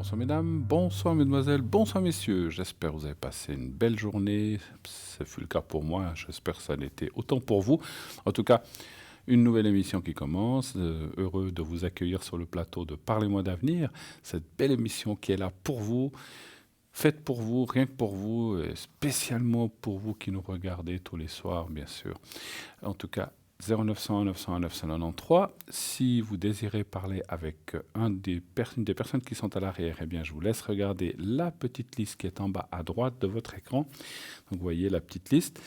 Bonsoir mesdames, bonsoir mesdemoiselles, bonsoir messieurs. J'espère que vous avez passé une belle journée. Ce fut le cas pour moi, j'espère que ça l'était autant pour vous. En tout cas, une nouvelle émission qui commence. Heureux de vous accueillir sur le plateau de Parlez-moi d'avenir. Cette belle émission qui est là pour vous, faite pour vous, rien que pour vous, et spécialement pour vous qui nous regardez tous les soirs, bien sûr. En tout cas, 0901 901 993. Si vous désirez parler avec une des personnes qui sont à l'arrière, eh bien, je vous laisse regarder la petite liste qui est en bas à droite de votre écran. Donc, vous voyez la petite liste.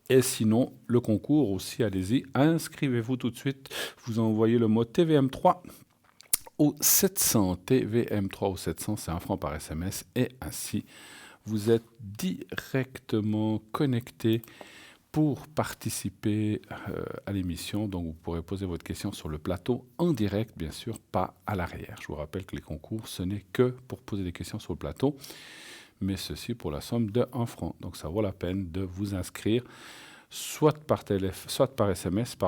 Et sinon, le concours aussi, allez-y, inscrivez-vous tout de suite. Vous envoyez le mot TVM3 au 700. TVM3 au 700, c'est 1 franc par SMS. Et ainsi, vous êtes directement connecté pour participer à l'émission. Donc, vous pourrez poser votre question sur le plateau en direct, bien sûr, pas à l'arrière. Je vous rappelle que les concours, ce n'est que pour poser des questions sur le plateau, mais ceci pour la somme de 1 franc. Donc, ça vaut la peine de vous inscrire, soit par SMS,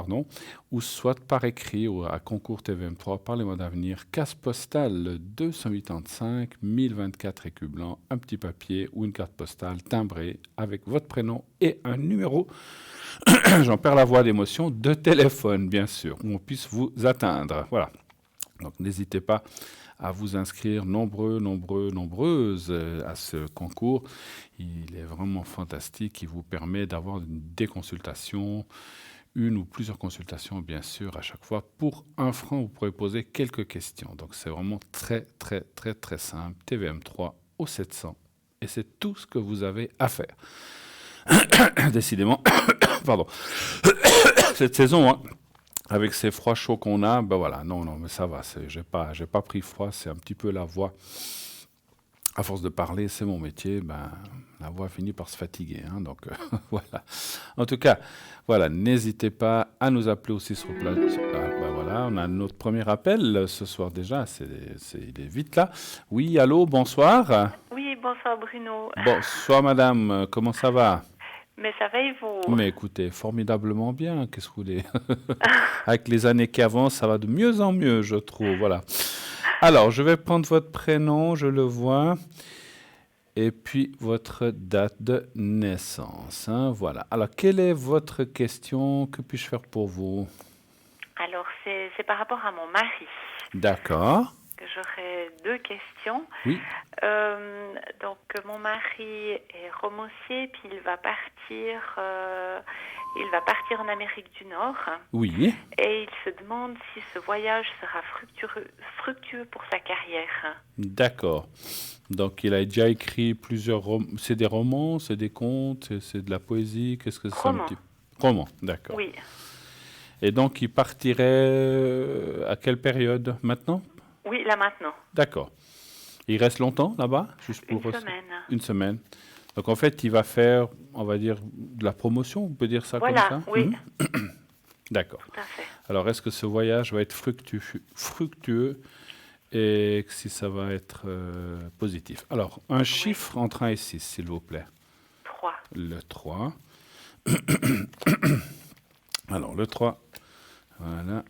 ou soit par écrit à concours TVM3, Parlez-moi d'avenir, case postale 285 1024 écus blancs, un petit papier ou une carte postale timbrée avec votre prénom et un numéro, j'en perds la voix d'émotion, de téléphone, bien sûr, où on puisse vous atteindre. Voilà. Donc, n'hésitez pas à vous inscrire nombreuses à ce concours. Il est vraiment fantastique. Il vous permet d'avoir des consultations, une ou plusieurs consultations, bien sûr, à chaque fois. Pour 1 franc, vous pourrez poser quelques questions. Donc, c'est vraiment très simple. TVM3 au 700. Et c'est tout ce que vous avez à faire. Décidément, pardon, cette saison, hein, avec ces froids chauds qu'on a, ben voilà, non, mais ça va, j'ai pas pris froid, c'est un petit peu la voix. À force de parler, c'est mon métier, ben, la voix finit par se fatiguer, hein, donc voilà. En tout cas, voilà, n'hésitez pas à nous appeler aussi sur le plateau. Ben voilà, on a notre premier appel ce soir déjà, il est vite là. Oui, allô, bonsoir. Oui, bonsoir Bruno. Bonsoir madame, comment ça va? Mais ça va et vous? Mais écoutez, formidablement bien, qu'est-ce que vous voulez? Avec les années qui avancent, ça va de mieux en mieux, je trouve, voilà. Alors, je vais prendre votre prénom, je le vois, et puis votre date de naissance, hein, voilà. Alors, quelle est votre question? Que puis-je faire pour vous? Alors, c'est par rapport à mon mari D'accord. que j'aurais 2 questions. Oui. Donc, mon mari est romancier, puis il va partir en Amérique du Nord. Oui. Et il se demande si ce voyage sera fructueux pour sa carrière. D'accord. Donc, il a déjà écrit plusieurs romans. C'est des romans, c'est des contes, c'est de la poésie. Qu'est-ce que c'est? Roman. Roman, d'accord. Oui. Et donc, il partirait à quelle période? Maintenant? Oui, là maintenant. D'accord. Il reste longtemps là-bas? Juste pour Une semaine. Une semaine. Donc, en fait, il va faire, on va dire, de la promotion, on peut dire ça Voilà, comme ça? oui. D'accord. Tout à fait. Alors, est-ce que ce voyage va être fructueux et si ça va être positif? Alors, un chiffre entre 1 et 6, s'il vous plaît. 3. Le 3. Alors, le 3. Voilà.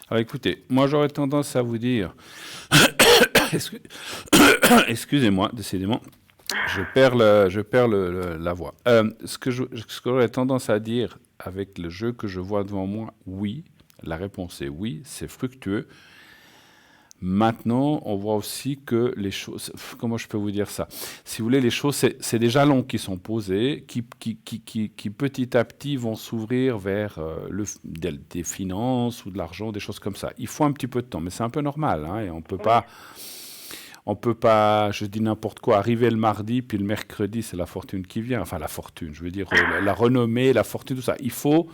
Alors écoutez, moi j'aurais tendance à vous dire, excusez-moi, décidément, je perds la voix. Ce que j'aurais tendance à dire avec le jeu que je vois devant moi, oui, la réponse est oui, c'est fructueux. Maintenant, on voit aussi que les choses, comment je peux vous dire ça? Si vous voulez, les choses, c'est des jalons qui sont posés, qui petit à petit vont s'ouvrir vers des finances ou de l'argent, des choses comme ça. Il faut un petit peu de temps, mais c'est un peu normal, hein, et on peut pas, je dis n'importe quoi, arriver le mardi, puis le mercredi, c'est la fortune qui vient. Enfin, la fortune, je veux dire, la renommée, la fortune, tout ça. Il faut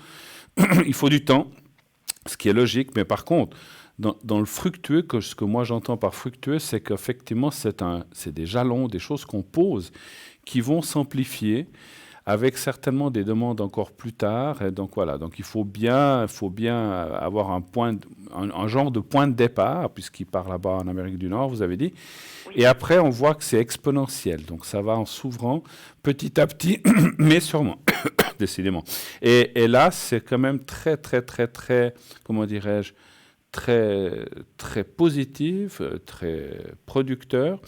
du temps, ce qui est logique, mais par contre, dans le fructueux, ce que moi j'entends par fructueux, c'est qu'effectivement, c'est des jalons, des choses qu'on pose qui vont s'amplifier avec certainement des demandes encore plus tard. Et donc voilà, donc il faut bien avoir un genre de point de départ, puisqu'il part là-bas en Amérique du Nord, vous avez dit. Oui, Et après, on voit que c'est exponentiel. Donc ça va en s'ouvrant petit à petit, mais sûrement, décidément. Et là, c'est quand même très, très, très, très, comment dirais-je, très, très positif, très producteur,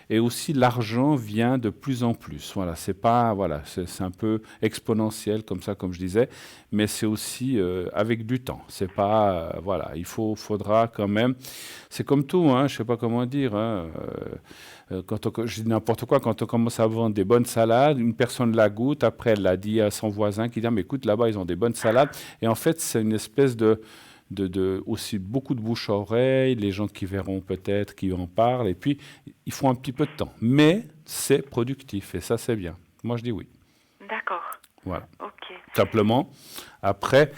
et aussi l'argent vient de plus en plus. Voilà, c'est pas, voilà, c'est un peu exponentiel comme ça, comme je disais, mais c'est aussi avec du temps. C'est pas, voilà, faudra quand même. C'est comme tout, hein, je sais pas comment dire. Hein, je dis n'importe quoi, quand on commence à vendre des bonnes salades, une personne la goûte, après elle l'a dit à son voisin qui dit ah, mais écoute, là-bas ils ont des bonnes salades, et en fait c'est une espèce de aussi beaucoup de bouche à oreille, les gens qui verront peut-être, qui en parlent, et puis il faut un petit peu de temps. Mais c'est productif, et ça c'est bien. Moi je dis oui. d'accord. Voilà. Ok. Simplement, après,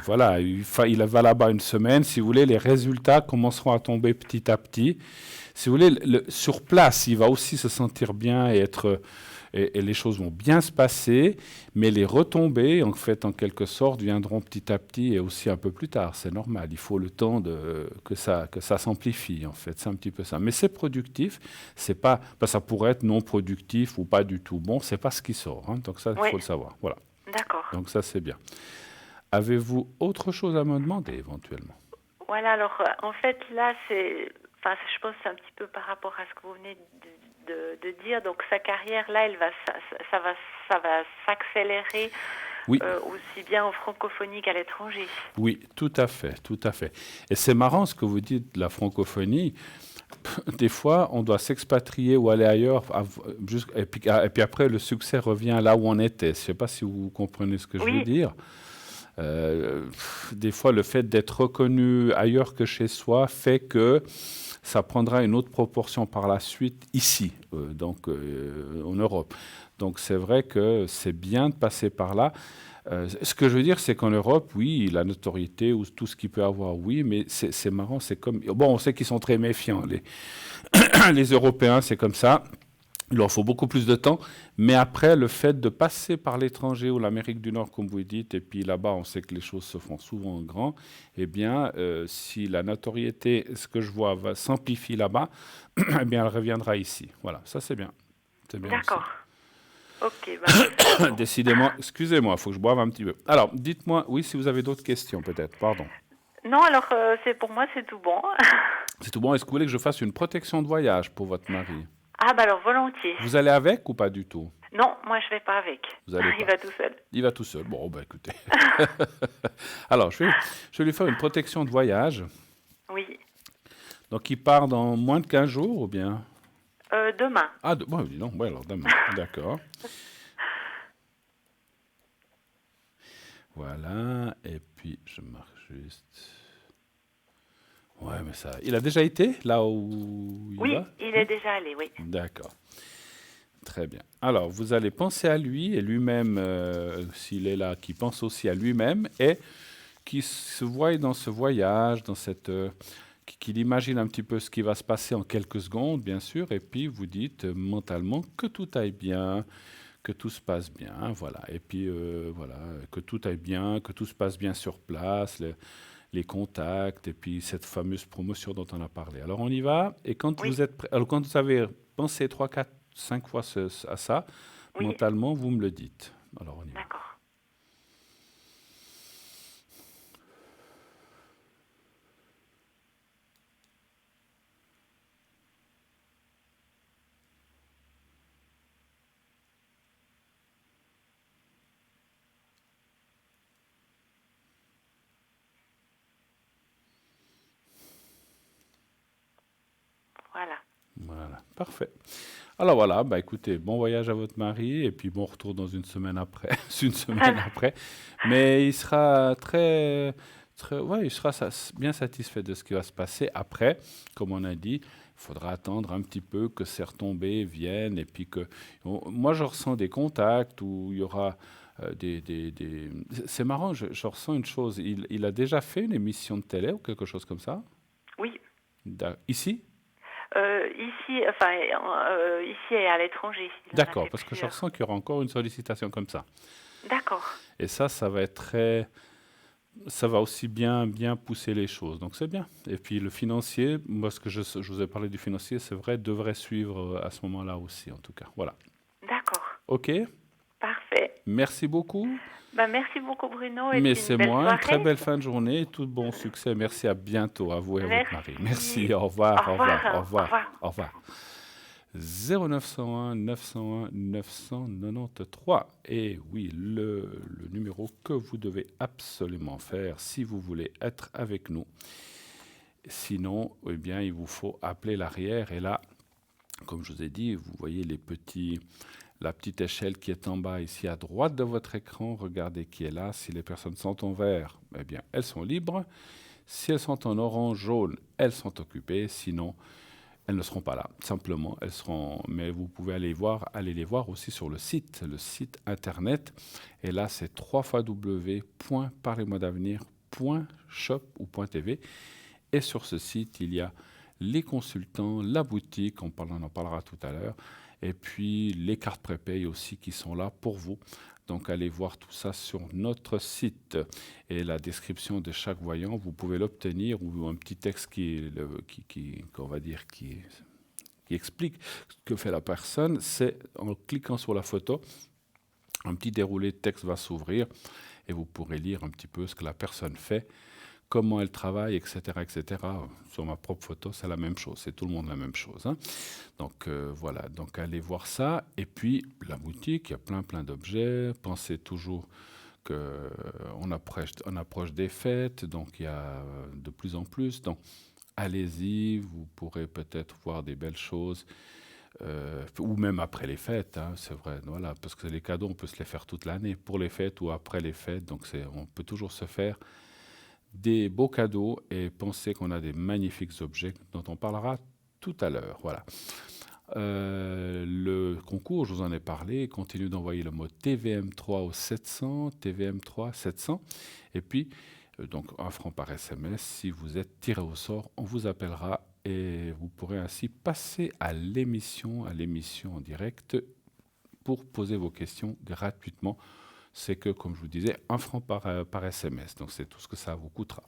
voilà, il va là-bas une semaine, si vous voulez, les résultats commenceront à tomber petit à petit. Si vous voulez, sur place, il va aussi se sentir bien et les choses vont bien se passer, mais les retombées, en fait, en quelque sorte, viendront petit à petit et aussi un peu plus tard. C'est normal. Il faut le temps que ça s'amplifie, en fait. C'est un petit peu ça. Mais c'est productif. C'est pas, ça pourrait être non productif ou pas du tout bon. C'est pas ce qui sort. Hein. Donc ça, il Oui, faut le savoir. Voilà. d'accord. Donc ça, c'est bien. Avez-vous autre chose à me demander éventuellement? Voilà, alors en fait là enfin je pense que c'est un petit peu par rapport à ce que vous venez de dire. Donc sa carrière là, ça va s'accélérer Oui. aussi bien en francophonie qu'à l'étranger. Oui, tout à fait, tout à fait. Et c'est marrant ce que vous dites de la francophonie. Des fois, on doit s'expatrier ou aller ailleurs, et puis après, le succès revient là où on était. Je ne sais pas si vous comprenez ce que je veux Oui, dire. Des fois, le fait d'être reconnu ailleurs que chez soi fait que ça prendra une autre proportion par la suite ici, en Europe. Donc c'est vrai que c'est bien de passer par là. Ce que je veux dire, c'est qu'en Europe, oui, la notoriété ou tout ce qu'il peut avoir, oui, mais c'est marrant, c'est comme... Bon, on sait qu'ils sont très méfiants, les Européens, c'est comme ça. Il leur faut beaucoup plus de temps, mais après, le fait de passer par l'étranger ou l'Amérique du Nord, comme vous dites, et puis là-bas, on sait que les choses se font souvent en grand, eh bien, si la notoriété, ce que je vois, s'amplifie là-bas, eh bien, elle reviendra ici. Voilà, ça c'est bien. C'est bien aussi. d'accord. Ok, bah merci beaucoup. Décidément, excusez-moi, il faut que je boive un petit peu. Alors, dites-moi, oui, si vous avez d'autres questions, peut-être, pardon. Non, alors c'est pour moi, c'est tout bon. C'est tout bon. Est-ce que vous voulez que je fasse une protection de voyage pour votre mari? Ah bah alors volontiers. Vous allez avec ou pas du tout? Non, moi je vais pas avec. Vous allez Il pas. va tout seul. Il va tout seul. Bon, ben écoutez. Alors, je vais lui faire une protection de voyage. Oui. Donc, il part dans moins de 15 jours ou bien? Demain. Ah, bon, dis donc, ouais, alors demain. D'accord. Voilà. Et puis, je marque juste. Ouais, mais ça. Il a déjà été là où il Oui, va? il est déjà allé, oui. D'accord. Très bien. Alors, vous allez penser à lui et lui-même, s'il est là, qui pense aussi à lui-même et qui se voit dans ce voyage, dans qu'il imagine un petit peu ce qui va se passer en quelques secondes, bien sûr, et puis vous dites mentalement que tout aille bien, que tout se passe bien, voilà. Et puis voilà, que tout aille bien, que tout se passe bien sur place, les contacts, et puis cette fameuse promotion dont on a parlé. Alors on y va, et quand Oui, vous êtes prêt, alors quand vous avez pensé 3, 4, 5 fois à ça, oui, mentalement, vous me le dites. Alors on y va. d'accord. Voilà. Voilà, parfait. Alors voilà, bah écoutez, bon voyage à votre mari et puis bon retour dans une semaine après, une semaine après. Mais il sera ouais, il sera bien satisfait de ce qui va se passer. Après, comme on a dit, il faudra attendre un petit peu que ces retombées viennent et puis que moi je ressens des contacts où il y aura C'est marrant, je ressens une chose. Il a déjà fait une émission de télé ou quelque chose comme ça? Oui. Ici? Ici et à l'étranger. Il en a D'accord, fait parce que je plusieurs. ressens qu'il y aura encore une sollicitation comme ça. D'accord. Et ça va être très... Ça va aussi bien pousser les choses, donc c'est bien. Et puis le financier, moi ce que je vous ai parlé du financier, c'est vrai, devrait suivre à ce moment-là aussi, en tout cas. Voilà. D'accord. Ok, Parfait. merci beaucoup. Merci beaucoup Bruno et Mais puis une c'est belle moi, une très soirée. belle fin de journée, tout bon succès. Merci, à bientôt, à vous et à votre mari. Merci. Merci, au Au revoir, au revoir, au revoir. Au revoir, revoir. au revoir. 0901 901 993. Et oui, le numéro que vous devez absolument faire si vous voulez être avec nous. Sinon, eh bien, il vous faut appeler l'arrière. Et là, comme je vous ai dit, vous voyez la petite échelle qui est en bas ici à droite de votre écran. Regardez qui est là. Si les personnes sont en vert, eh bien, elles sont libres. Si elles sont en orange, jaune, elles sont occupées. Sinon, elles ne seront pas là. Simplement, elles seront. Mais vous pouvez aller les voir aussi sur le site internet. Et là, c'est www.parlez-moi-d'avenir.shop ou .tv. Et sur ce site, il y a les consultants, la boutique, on en parlera tout à l'heure, et puis les cartes prépay aussi qui sont là pour vous. Donc allez voir tout ça sur notre site. Et la description de chaque voyant, vous pouvez l'obtenir, ou un petit texte qu'on va dire, qui explique ce que fait la personne. C'est en cliquant sur la photo, un petit déroulé de texte va s'ouvrir et vous pourrez lire un petit peu ce que la personne fait, comment elle travaille, etc., etc. Sur ma propre photo, c'est la même chose. C'est tout le monde la même chose, hein. Donc voilà, donc allez voir ça. Et puis la boutique, il y a plein d'objets. Pensez toujours qu'on approche des fêtes, donc il y a de plus en plus. Donc allez-y, vous pourrez peut-être voir des belles choses. Ou même après les fêtes, hein, c'est vrai, voilà, parce que les cadeaux, on peut se les faire toute l'année, pour les fêtes ou après les fêtes, donc on peut toujours se faire des beaux cadeaux et pensez qu'on a des magnifiques objets dont on parlera tout à l'heure. Voilà. Le concours, je vous en ai parlé, continue d'envoyer le mot TVM3 au 700, TVM3 700, et puis donc 1 franc par SMS. Si vous êtes tiré au sort, on vous appellera et vous pourrez ainsi passer à l'émission en direct pour poser vos questions gratuitement. C'est que, comme je vous disais, 1 franc par SMS. Donc, c'est tout ce que ça vous coûtera.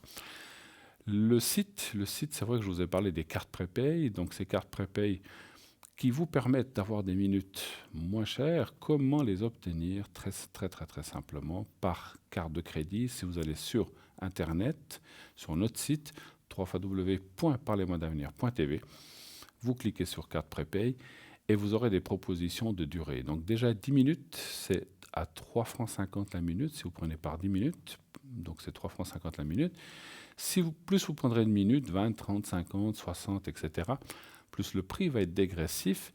Le site, c'est vrai que je vous ai parlé des cartes prépay. Donc, ces cartes prépay qui vous permettent d'avoir des minutes moins chères. Comment les obtenir? Très simplement, par carte de crédit. Si vous allez sur Internet, sur notre site, www.parlez-moi-d'avenir.tv, vous cliquez sur carte prépay et vous aurez des propositions de durée. Donc déjà 10 minutes, c'est à 3 francs 50 la minute, si vous prenez par 10 minutes, donc c'est 3 francs 50 la minute. Plus vous prendrez une minute, 20, 30, 50, 60, etc., plus le prix va être dégressif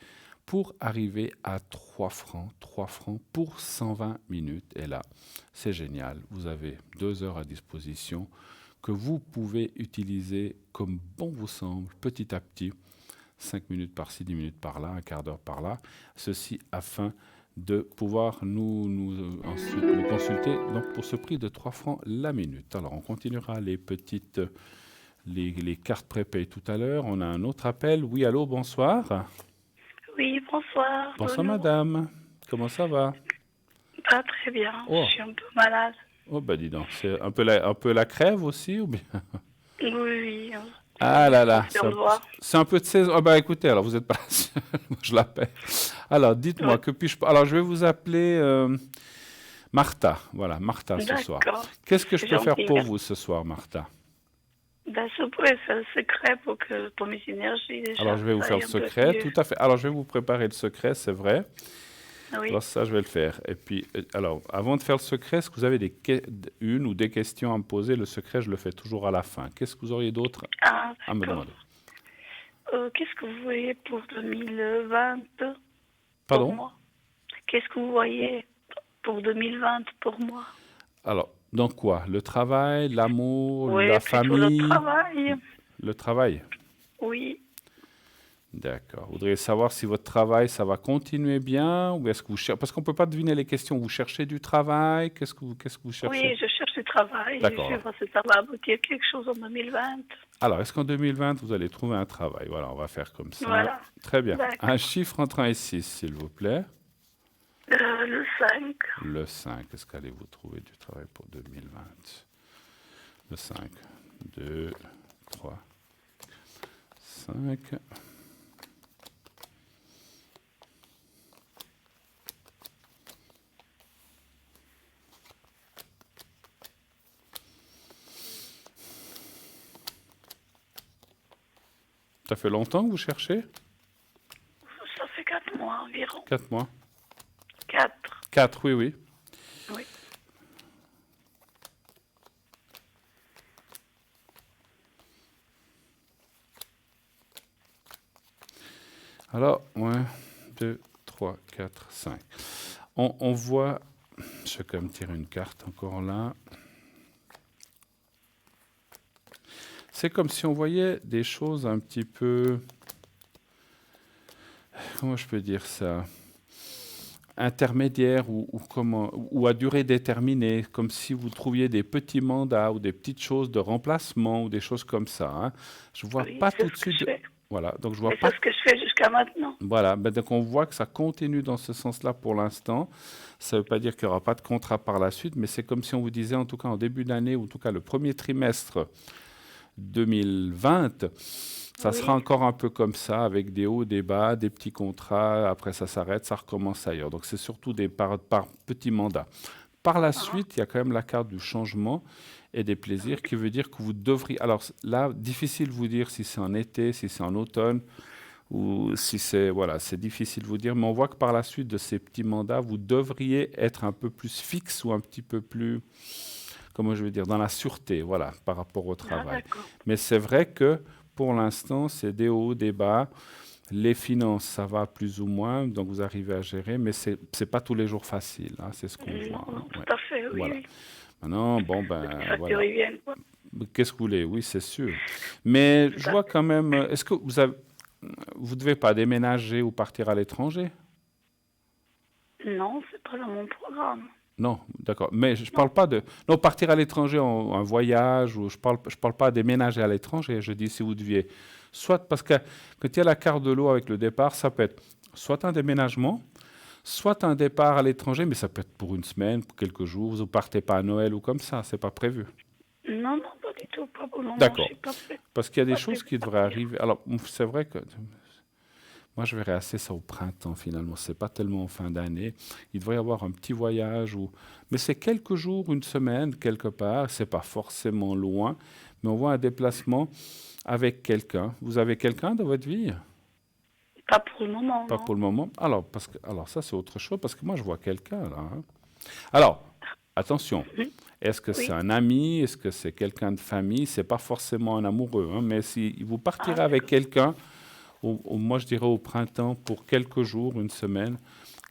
pour arriver à 3 francs pour 120 minutes. Et là, c'est génial, vous avez 2 heures à disposition que vous pouvez utiliser comme bon vous semble, petit à petit, 5 minutes par-ci, 10 minutes par-là, un quart d'heure par-là, ceci afin de pouvoir ensuite nous consulter donc pour ce prix de 3 francs la minute. Alors on continuera les cartes prépay tout à l'heure. On a un autre appel. Oui, allô, bonsoir. Oui, bonsoir. Bonsoir Bruno. madame, comment ça va? Pas très bien, Oh. je suis un peu malade. Oh bah dis donc, c'est un peu la crève aussi ou bien? Oui. Ah là là, C'est un peu de saison. Ah bah écoutez, alors vous êtes pas la seule, je l'appelle. Alors dites-moi, ouais. que puis-je... Alors je vais vous appeler Martha, voilà, Martha ce soir. Qu'est-ce que je peux faire pour vous ce soir, Martha? Je pourrais faire le secret pour mes énergies déjà. Alors je vais vous faire le secret, tout à fait. Alors je vais vous préparer le secret, c'est vrai. Oui. Alors ça, je vais le faire. Et puis, alors, avant de faire le secret, est-ce que vous avez une ou des questions à me poser? Le secret, je le fais toujours à la fin. Qu'est-ce que vous auriez d'autre à me demander? Qu'est-ce que vous voyez pour 2020 Pardon? pour moi? Qu'est-ce que vous voyez pour 2020 pour moi? Alors, dans quoi? Le travail, l'amour, Oui, la plutôt famille? le travail. Le travail? Oui. D'accord. Vous voudriez savoir si votre travail, ça va continuer bien ou est-ce que vous cherchez... Parce qu'on ne peut pas deviner les questions. Vous cherchez du travail? Qu'est-ce que vous cherchez? Oui, je cherche du travail. D'accord. Je vois si ça va aboutir quelque chose en 2020. Alors, est-ce qu'en 2020, vous allez trouver un travail? Voilà, on va faire comme ça. Voilà. Très bien. D'accord. Un chiffre entre 1 et 6, s'il vous plaît. Le 5. Le 5. Est-ce qu'allez-vous trouver du travail pour 2020? Le 5. 2, 3, 5. Ça fait longtemps que vous cherchez? Ça fait 4 mois environ. 4 mois. 4. 4, oui, oui. Oui. Alors, 1, 2, 3, 4, 5. On voit, je vais quand même tirer une carte encore là. C'est comme si on voyait des choses un petit peu, comment je peux dire ça, intermédiaires ou à durée déterminée, comme si vous trouviez des petits mandats ou des petites choses de remplacement ou des choses comme ça. Hein. Je vois Oui, pas c'est tout de ce que suite. je fais. Voilà, donc je vois Mais pas. c'est ce que je fais jusqu'à maintenant. Voilà, ben donc on voit que ça continue dans ce sens-là pour l'instant. Ça ne veut pas dire qu'il n'y aura pas de contrat par la suite, mais c'est comme si on vous disait, en tout cas en début d'année, ou en tout cas le premier trimestre 2020, ça sera Oui. encore un peu comme ça, avec des hauts, des bas, des petits contrats, après ça s'arrête, ça recommence ailleurs. Donc c'est surtout par petits mandats. Par la suite, il y a quand même la carte du changement et des plaisirs qui veut dire que vous devriez... Alors là, difficile de vous dire si c'est en été, si c'est en automne, ou si c'est... Voilà, c'est difficile de vous dire, mais on voit que par la suite de ces petits mandats, vous devriez être un peu plus fixe ou un petit peu plus, comment je veux dire, dans la sûreté, voilà, par rapport au Ah, travail. d'accord. Mais c'est vrai que pour l'instant, c'est des hauts, des bas. Les finances, ça va plus ou moins, donc vous arrivez à gérer, mais c'est pas tous les jours facile, hein, c'est ce qu'on voit. Non, Hein, ouais. tout à fait, oui, Voilà. oui. Maintenant, bon, Les ben factures, voilà. ils viennent, quoi. Qu'est-ce que vous voulez? Oui, c'est sûr. Mais je Tout à vois fait. quand même, est-ce que vous devez pas déménager ou partir à l'étranger? Non, c'est pas dans mon programme. Non, d'accord. Mais je Non. parle pas de... Non, partir à l'étranger en un voyage, ou je parle pas déménager à l'étranger. Je dis si vous deviez... Soit parce que quand il y a la carte de l'eau avec le départ, ça peut être soit un déménagement, soit un départ à l'étranger, mais ça peut être pour une semaine, pour quelques jours. Vous partez pas à Noël ou comme ça, c'est pas prévu. Non, non, pas du tout. Pas pour le moment, je D'accord. suis pas prête. Parce qu'il y a des Pas choses prévu qui de devraient partir. arriver. Alors, c'est vrai que moi, je verrais assez ça au printemps, finalement. C'est pas tellement en fin d'année. Il devrait y avoir un petit voyage, mais c'est quelques jours, une semaine, quelque part. C'est pas forcément loin, mais on voit un déplacement avec quelqu'un. Vous avez quelqu'un dans votre vie? Pas pour le moment, Pas pour non. le moment. Alors ça, c'est autre chose, parce que moi, je vois quelqu'un, là. Hein. Alors, attention. Mhm. Est-ce que c'est Oui. un ami? Est-ce que c'est quelqu'un de famille? C'est pas forcément un amoureux, hein, mais si vous Ah, partirez avec quelqu'un, moi, je dirais au printemps, pour quelques jours, une semaine,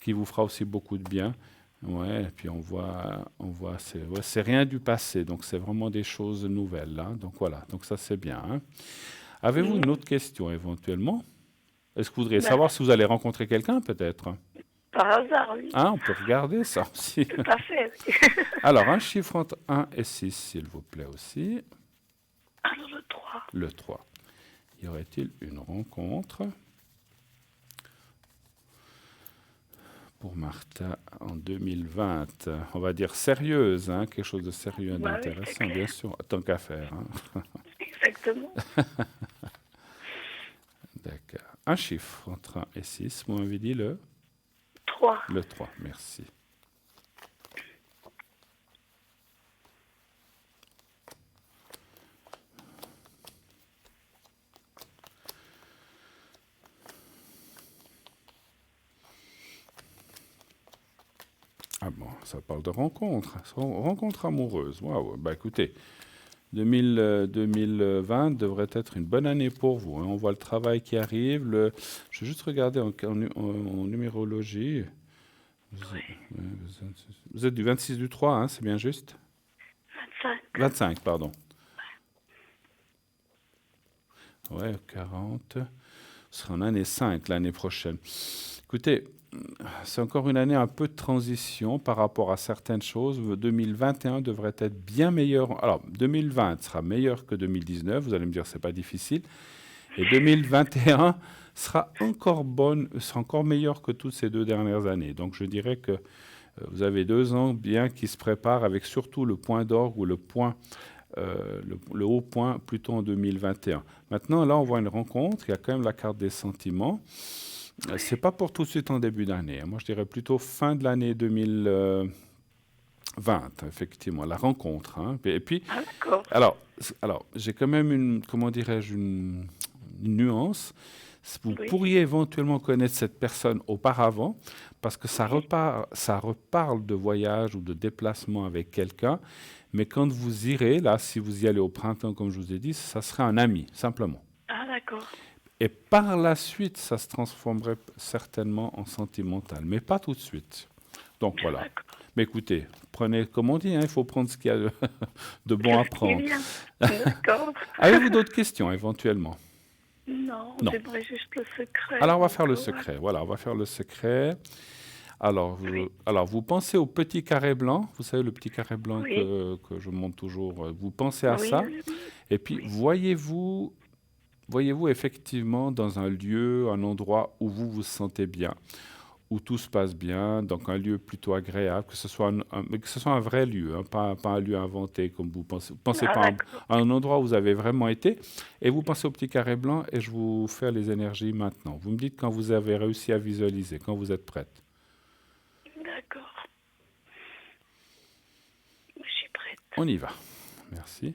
qui vous fera aussi beaucoup de bien. Ouais, et puis on voit, c'est rien du passé, donc c'est vraiment des choses nouvelles, là. Donc voilà, donc ça c'est bien. Hein. Avez-vous une mhm. autre question éventuellement? Est-ce que vous voudriez Ben, savoir si vous allez rencontrer quelqu'un peut-être? par hasard, oui. Ah, on peut regarder ça aussi. Tout à fait, oui. Alors, un chiffre entre 1 et 6, s'il vous plaît aussi. Alors, le 3. Le 3. Y aurait-il une rencontre pour Martha en 2020? On va dire sérieuse, hein, quelque chose de sérieux et Bah oui, c'est d'intéressant, bien clair. sûr, tant qu'à faire. Hein. Exactement. D'accord. Un chiffre entre 1 et 6, vous m'avez dit 3. le 3, merci. Ah bon, ça parle de rencontre, rencontre amoureuse. Waouh, bah écoutez, 2020 devrait être une bonne année pour vous. Hein. On voit le travail qui arrive. Je vais juste regarder en numérologie. Vous êtes du 26 du 3, hein, c'est bien juste? 25. 25, pardon. Ouais, 40. Ce sera en année 5 l'année prochaine. Écoutez, c'est encore une année un peu de transition par rapport à certaines choses. 2021 devrait être bien meilleur. Alors, 2020 sera meilleur que 2019. Vous allez me dire, c'est pas difficile. Et 2021 sera encore meilleur que toutes ces 2 dernières années. Donc, je dirais que vous avez 2 ans bien qui se préparent avec surtout le point d'orgue ou le haut point plutôt en 2021. Maintenant, là, on voit une rencontre. Il y a quand même la carte des sentiments. C'est pas pour tout de suite en début d'année. Moi, je dirais plutôt fin de l'année 2020, effectivement, la rencontre. Hein. Et puis, Ah, d'accord. alors j'ai quand même comment dirais-je, une nuance. Vous Oui. pourriez éventuellement connaître cette personne auparavant, parce que ça reparle de voyage ou de déplacement avec quelqu'un. Mais quand vous irez, là, si vous y allez au printemps, comme je vous ai dit, ça serait un ami, simplement. Ah, d'accord. Et par la suite, ça se transformerait certainement en sentimental, mais pas tout de suite. Donc voilà. D'accord. Mais écoutez, prenez, comme on dit, hein, il faut prendre ce qu'il y a de bon à C'est prendre. bien. D'accord. Avez-vous d'autres questions éventuellement? Non, Non. j'aimerais juste le secret. Alors on va faire le Donc, secret. Voilà, on va faire le secret. Alors, Oui. vous pensez au petit carré blanc, vous savez le petit carré blanc Oui. que je montre toujours. Vous pensez à Oui, ça, oui, oui. et puis Oui. voyez-vous effectivement dans un lieu, un endroit où vous vous sentez bien, où tout se passe bien, donc un lieu plutôt agréable, que ce soit mais que ce soit un vrai lieu, hein, pas un lieu inventé comme vous pensez. Vous pensez Ah, pas d'accord. à un endroit où vous avez vraiment été, et vous pensez au petit carré blanc, et je vous fais les énergies maintenant. Vous me dites quand vous avez réussi à visualiser, quand vous êtes prête. D'accord. Je suis prête. On y va. Merci.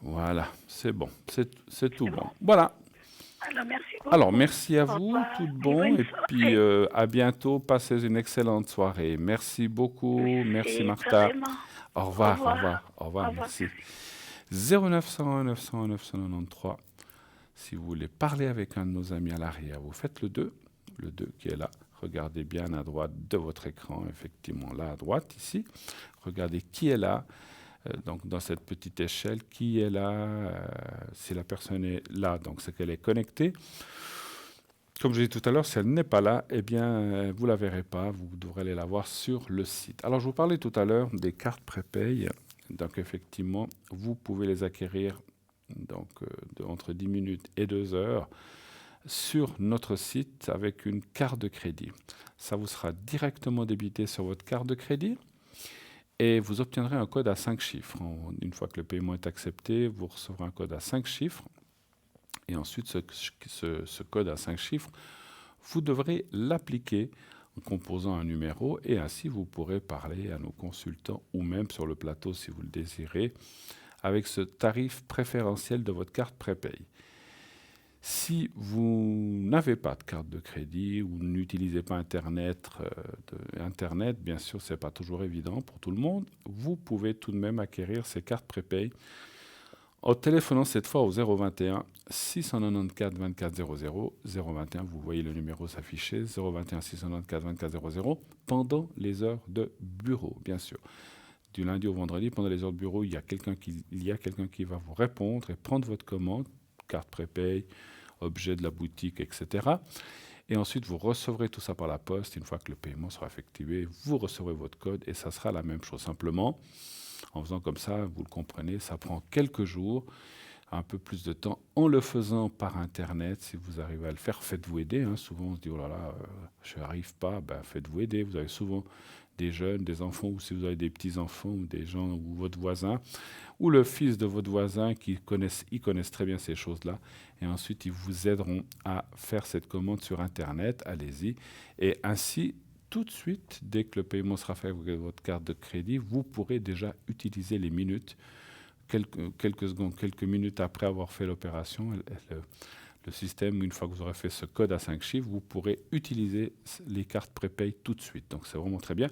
Voilà, c'est bon, c'est tout C'est bon. bon. Voilà. Alors, merci Alors, beaucoup. merci à Au vous, revoir tout de et bon, bonne et puis soirée. à bientôt. Passez une excellente soirée. Merci beaucoup, merci Merci, Martha. pareillement. Au Au revoir, au revoir. revoir, au Au revoir, revoir, merci. merci. 0901 901 993. Si vous voulez parler avec un de nos amis à l'arrière, vous faites le 2 qui est là. Regardez bien à droite de votre écran, effectivement là à droite, ici. Regardez qui est là. Donc dans cette petite échelle, qui est là, si la personne est là, donc c'est qu'elle est connectée. Comme je l'ai dit tout à l'heure, si elle n'est pas là, eh bien, vous ne la verrez pas, vous devrez aller la voir sur le site. Alors, je vous parlais tout à l'heure des cartes prépay. Donc, effectivement, vous pouvez les acquérir donc, entre 10 minutes et 2 heures sur notre site avec une carte de crédit. Ça vous sera directement débité sur votre carte de crédit. Et vous obtiendrez un code à 5 chiffres. Une fois que le paiement est accepté, vous recevrez un code à 5 chiffres. Et ensuite, ce code à 5 chiffres, vous devrez l'appliquer en composant un numéro. Et ainsi, vous pourrez parler à nos consultants ou même sur le plateau si vous le désirez, avec ce tarif préférentiel de votre carte prépay. Si vous n'avez pas de carte de crédit ou n'utilisez pas Internet, bien sûr, ce n'est pas toujours évident pour tout le monde, vous pouvez tout de même acquérir ces cartes prépay en téléphonant cette fois au 021 694 24 00. 021, vous voyez le numéro s'afficher, 021 694 24 00, pendant les heures de bureau, bien sûr. Du lundi au vendredi, pendant les heures de bureau, il y a quelqu'un qui va vous répondre et prendre votre commande, carte prépay, objet de la boutique, etc. Et ensuite, vous recevrez tout ça par la poste. Une fois que le paiement sera effectué, vous recevrez votre code et ça sera la même chose. Simplement, en faisant comme ça, vous le comprenez, ça prend quelques jours, un peu plus de temps. En le faisant par Internet, si vous arrivez à le faire, faites-vous aider. Hein. Souvent, on se dit, oh là là, je n'arrive pas. Ben, faites-vous aider. Vous avez souvent des jeunes, des enfants, ou si vous avez des petits-enfants, ou des gens, ou votre voisin, ou le fils de votre voisin, ils connaissent très bien ces choses-là. Et ensuite, ils vous aideront à faire cette commande sur Internet. Allez-y. Et ainsi, tout de suite, dès que le paiement sera fait avec votre carte de crédit, vous pourrez déjà utiliser les minutes quelques secondes, quelques minutes après avoir fait l'opération, le système, une fois que vous aurez fait ce code à 5 chiffres, vous pourrez utiliser les cartes prépay tout de suite. Donc c'est vraiment très bien.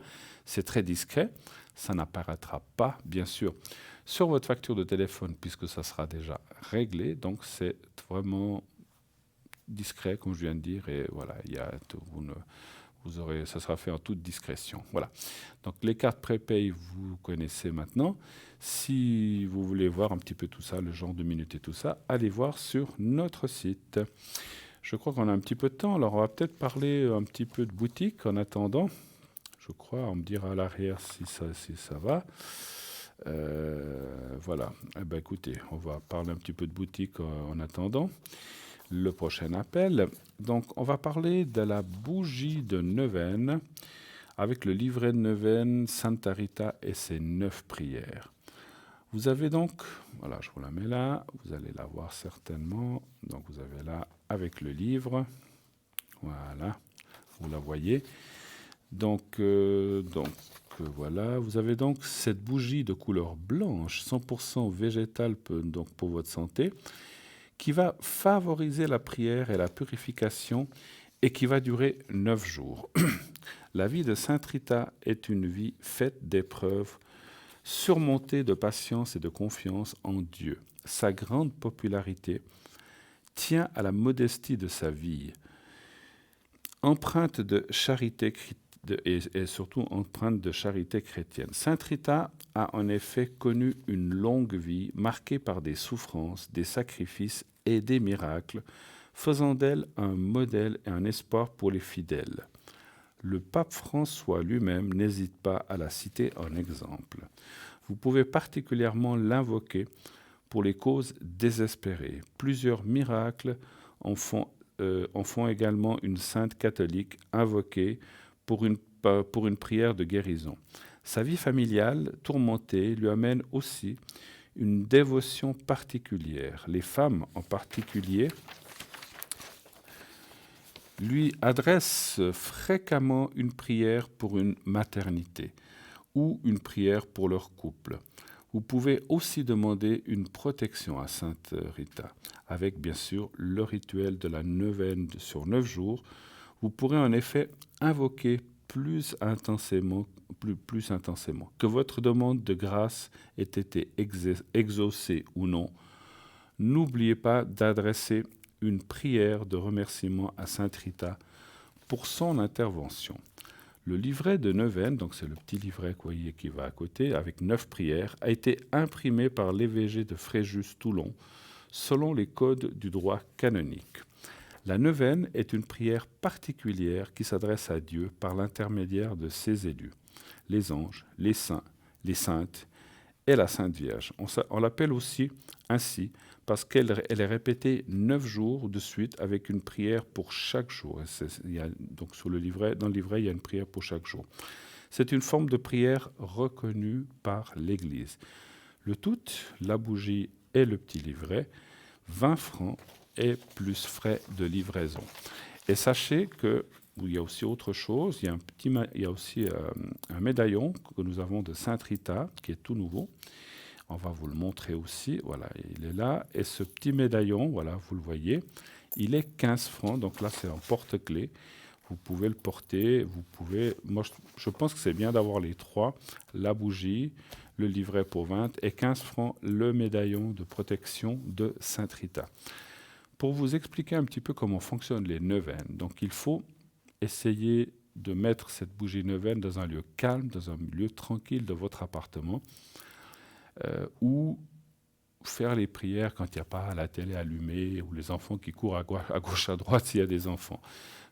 C'est très discret. Ça n'apparaîtra pas, bien sûr, sur votre facture de téléphone puisque ça sera déjà réglé. Donc c'est vraiment discret, comme je viens de dire. Et voilà, ça sera fait en toute discrétion. Voilà. Donc les cartes prépay, vous connaissez maintenant. Si vous voulez voir un petit peu tout ça, le genre de minutes et tout ça, allez voir sur notre site. Je crois qu'on a un petit peu de temps, alors on va peut-être parler un petit peu de boutique en attendant. Je crois, on me dira à l'arrière si ça va. Voilà. Eh ben, écoutez, on va parler un petit peu de boutique en attendant le prochain appel. Donc, on va parler de la bougie de neuvaine avec le livret de neuvaine Santa Rita et ses 9 prières. Vous avez donc, voilà, je vous la mets là, vous allez la voir certainement. Donc, vous avez là avec le livre, voilà, vous la voyez. Donc, voilà, vous avez donc cette bougie de couleur blanche, 100% végétale donc pour votre santé, qui va favoriser la prière et la purification et qui va durer 9 jours. La vie de Sainte Rita est une vie faite d'épreuves, surmontée de patience et de confiance en Dieu. Sa grande popularité tient à la modestie de sa vie, empreinte de charité et surtout empreinte de charité chrétienne. Sainte Rita a en effet connu une longue vie marquée par des souffrances, des sacrifices et des miracles, faisant d'elle un modèle et un espoir pour les fidèles. Le pape François lui-même n'hésite pas à la citer en exemple. Vous pouvez particulièrement l'invoquer pour les causes désespérées. Plusieurs miracles en font également une sainte catholique invoquée pour une prière de guérison. Sa vie familiale tourmentée lui amène aussi une dévotion particulière. Les femmes en particulier lui adressent fréquemment une prière pour une maternité ou une prière pour leur couple. Vous pouvez aussi demander une protection à Sainte Rita, avec bien sûr le rituel de la neuvaine sur 9 jours. Vous pourrez en effet invoquer plus intensément, que votre demande de grâce ait été exaucée ou non. N'oubliez pas d'adresser une prière de remerciement à Sainte Rita pour son intervention. Le livret de neuvaine, donc c'est le petit livret qui va à côté, avec 9 prières, a été imprimé par l'évêché de Fréjus-Toulon, selon les codes du droit canonique. La neuvaine est une prière particulière qui s'adresse à Dieu par l'intermédiaire de ses élus, les anges, les saints, les saintes et la Sainte Vierge. On l'appelle aussi ainsi parce qu'elle est répétée 9 jours de suite avec une prière pour chaque jour. Donc dans le livret, il y a une prière pour chaque jour. C'est une forme de prière reconnue par l'Église. Le tout, la bougie et le petit livret, 20 francs et plus frais de livraison. Et sachez que il y a aussi autre chose, il y a aussi un médaillon que nous avons de Sainte Rita, qui est tout nouveau. On va vous le montrer aussi, voilà, il est là. Et ce petit médaillon, voilà, vous le voyez, il est 15 francs, donc là c'est un porte-clés. Vous pouvez le porter, moi je pense que c'est bien d'avoir les 3, la bougie, le livret pour 20 et 15 francs le médaillon de protection de Sainte Rita. Pour vous expliquer un petit peu comment fonctionnent les neuvaines, donc il faut essayer de mettre cette bougie neuvaine dans un lieu calme, dans un lieu tranquille de votre appartement, ou faire les prières quand il n'y a pas la télé allumée ou les enfants qui courent à gauche, à droite s'il y a des enfants.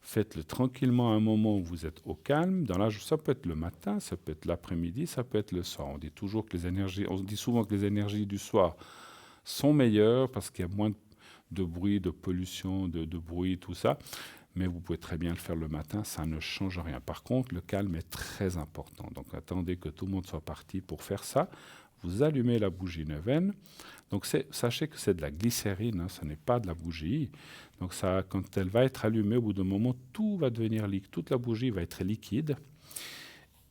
Faites-le tranquillement à un moment où vous êtes au calme. Ça peut être le matin, ça peut être l'après-midi, ça peut être le soir. On dit souvent que les énergies du soir sont meilleures parce qu'il y a moins de bruit, de pollution, de bruit, tout ça. Mais vous pouvez très bien le faire le matin, ça ne change rien. Par contre, le calme est très important. Donc attendez que tout le monde soit parti pour faire ça. Vous allumez la bougie neuvaine. Donc sachez que c'est de la glycérine, ce n'est pas de la bougie. Donc quand elle va être allumée, au bout d'un moment, tout va devenir liquide. Toute la bougie va être liquide.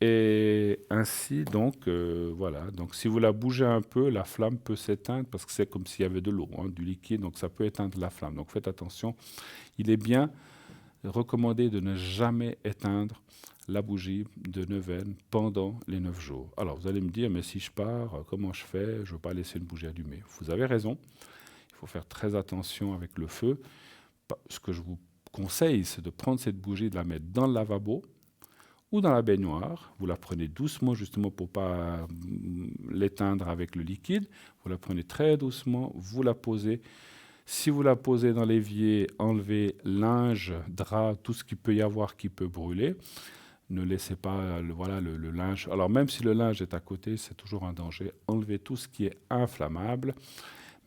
Et ainsi, donc, voilà. Donc, si vous la bougez un peu, la flamme peut s'éteindre parce que c'est comme s'il y avait de l'eau, hein, du liquide, donc ça peut éteindre la flamme. Donc, faites attention. Il est bien recommandé de ne jamais éteindre la bougie de neuvaine pendant les 9 jours. Alors, vous allez me dire, mais si je pars, comment je fais? Je ne veux pas laisser une bougie allumée. Vous avez raison. Il faut faire très attention avec le feu. Ce que je vous conseille, c'est de prendre cette bougie, de la mettre dans le lavabo ou dans la baignoire. Vous la prenez doucement, justement, pour ne pas l'éteindre avec le liquide. Vous la prenez très doucement, vous la posez. Si vous la posez dans l'évier, enlevez linge, drap, tout ce qu'il peut y avoir qui peut brûler. Ne laissez pas le linge. Alors même si le linge est à côté, c'est toujours un danger. Enlevez tout ce qui est inflammable.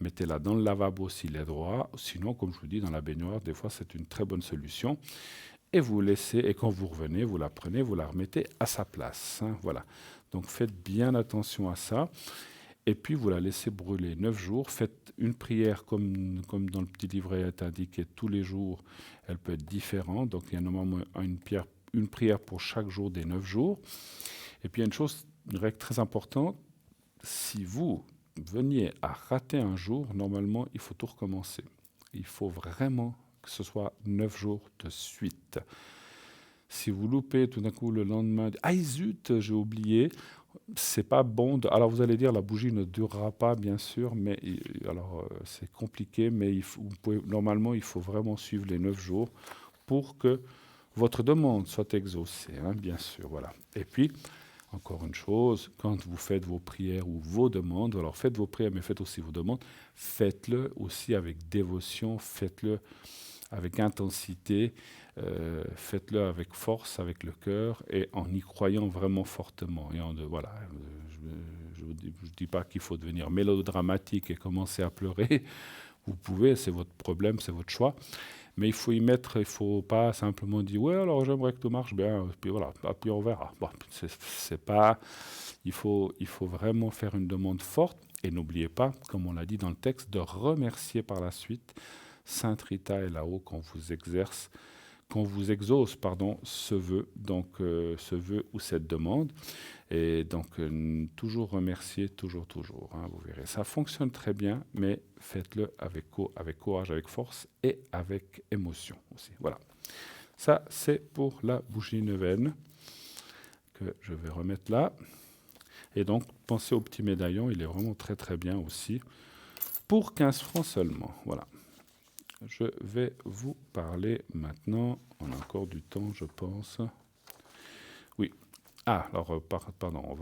Mettez-la dans le lavabo s'il est droit. Sinon, comme je vous dis, dans la baignoire, des fois, c'est une très bonne solution. Et vous laissez, et quand vous revenez, vous la prenez, vous la remettez à sa place. Hein, voilà. Donc faites bien attention à ça. Et puis vous la laissez brûler 9 jours. Faites une prière comme dans le petit livret est indiqué tous les jours. Elle peut être différente. Donc il y a normalement une prière pour chaque jour des 9 jours. Et puis il y a une règle très importante. Si vous veniez à rater un jour, normalement il faut tout recommencer. Il faut vraiment que ce soit 9 jours de suite. Si vous loupez tout d'un coup le lendemain, ah zut, j'ai oublié, c'est pas bon. Alors vous allez dire la bougie ne durera pas, bien sûr, mais alors c'est compliqué, mais normalement il faut vraiment suivre les 9 jours pour que votre demande soit exaucée, hein, bien sûr. Voilà. Et puis, encore une chose, quand vous faites vos prières ou vos demandes, alors faites vos prières, mais faites aussi vos demandes, faites-le aussi avec dévotion, faites-le avec intensité, faites-le avec force, avec le cœur et en y croyant vraiment fortement. Et voilà, je ne dis pas qu'il faut devenir mélodramatique et commencer à pleurer. Vous pouvez, c'est votre problème, c'est votre choix. Mais il faut y mettre, il ne faut pas simplement dire ouais, alors j'aimerais que tout marche bien, puis voilà, puis on verra. Bon, c'est pas, il faut vraiment faire une demande forte et n'oubliez pas, comme on l'a dit dans le texte, de remercier par la suite. Sainte Rita est là-haut quand vous exauce ce vœu, donc ce vœu ou cette demande. Et donc toujours remercier, toujours, hein, vous verrez. Ça fonctionne très bien, mais faites-le avec courage, avec force et avec émotion aussi. Voilà. Ça, c'est pour la bougie neuvaine que je vais remettre là. Et donc, pensez au petit médaillon, il est vraiment très très bien aussi. Pour 15 francs seulement, voilà. Je vais vous parler maintenant. On a encore du temps, je pense. Oui. Ah, alors, pardon,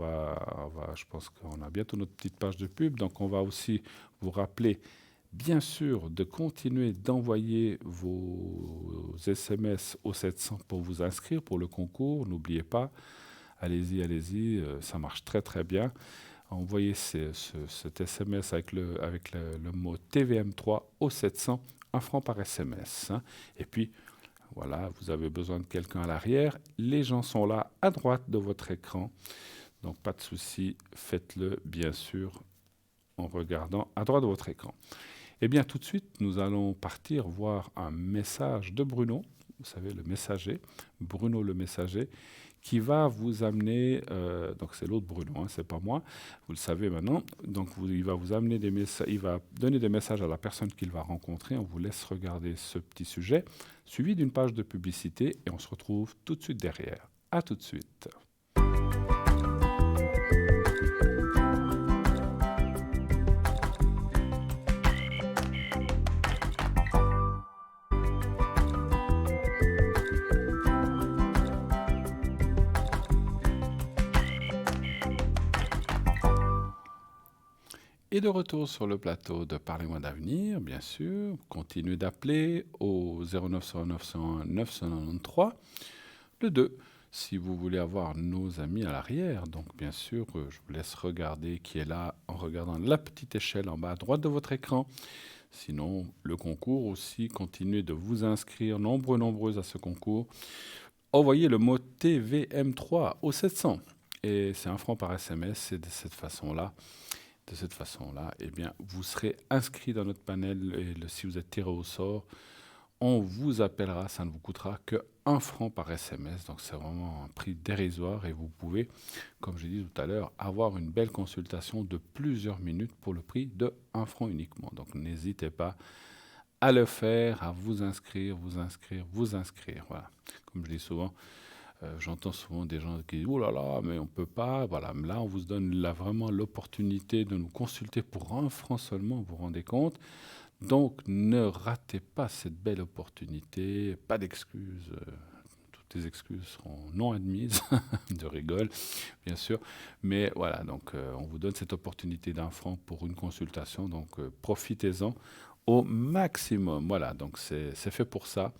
je pense qu'on a bientôt notre petite page de pub. Donc, on va aussi vous rappeler, bien sûr, de continuer d'envoyer vos SMS au 700 pour vous inscrire pour le concours. N'oubliez pas, allez-y, ça marche très, très bien. Envoyez cet SMS avec le mot TVM3 au 700. 1 franc par SMS. Hein. Et puis, voilà, vous avez besoin de quelqu'un à l'arrière. Les gens sont là à droite de votre écran. Donc, pas de souci, faites-le, bien sûr, en regardant à droite de votre écran. Eh bien, tout de suite, nous allons partir voir un message de Bruno. Vous savez, le messager, Bruno le messager, qui va vous amener, donc c'est l'autre Bruno, hein, c'est pas moi, vous le savez maintenant, donc il va vous amener des messages, il va donner des messages à la personne qu'il va rencontrer, on vous laisse regarder ce petit sujet, suivi d'une page de publicité, et on se retrouve tout de suite derrière. À tout de suite. Et de retour sur le plateau de Parlez-moi d'avenir, bien sûr. Continuez d'appeler au 0909 901 993. Le 2, si vous voulez avoir nos amis à l'arrière. Donc, bien sûr, je vous laisse regarder qui est là en regardant la petite échelle en bas à droite de votre écran. Sinon, le concours aussi, continuez de vous inscrire, nombreux à ce concours. Envoyez le mot TVM3 au 700. Et c'est 1 franc par SMS, c'est de cette façon-là. De cette façon-là, eh bien, vous serez inscrit dans notre panel et si vous êtes tiré au sort, On vous appellera, ça ne vous coûtera que 1 franc par SMS, donc c'est vraiment un prix dérisoire et vous pouvez, comme j'ai dit tout à l'heure, avoir une belle consultation de plusieurs minutes pour le prix de 1 franc uniquement. Donc n'hésitez pas à le faire, à vous inscrire, vous inscrire, vous inscrire. Voilà. Comme je dis souvent, j'entends souvent des gens qui disent « Oh là là, mais on ne peut pas ». Voilà, là, on vous donne là vraiment l'opportunité de nous consulter pour 1 franc seulement, vous vous rendez compte. Donc, ne ratez pas cette belle opportunité. Pas d'excuses. Toutes les excuses seront non admises. Je rigole, bien sûr. Mais voilà, donc on vous donne cette opportunité d'1 franc pour une consultation. Donc, profitez-en au maximum. Voilà, donc c'est fait pour ça.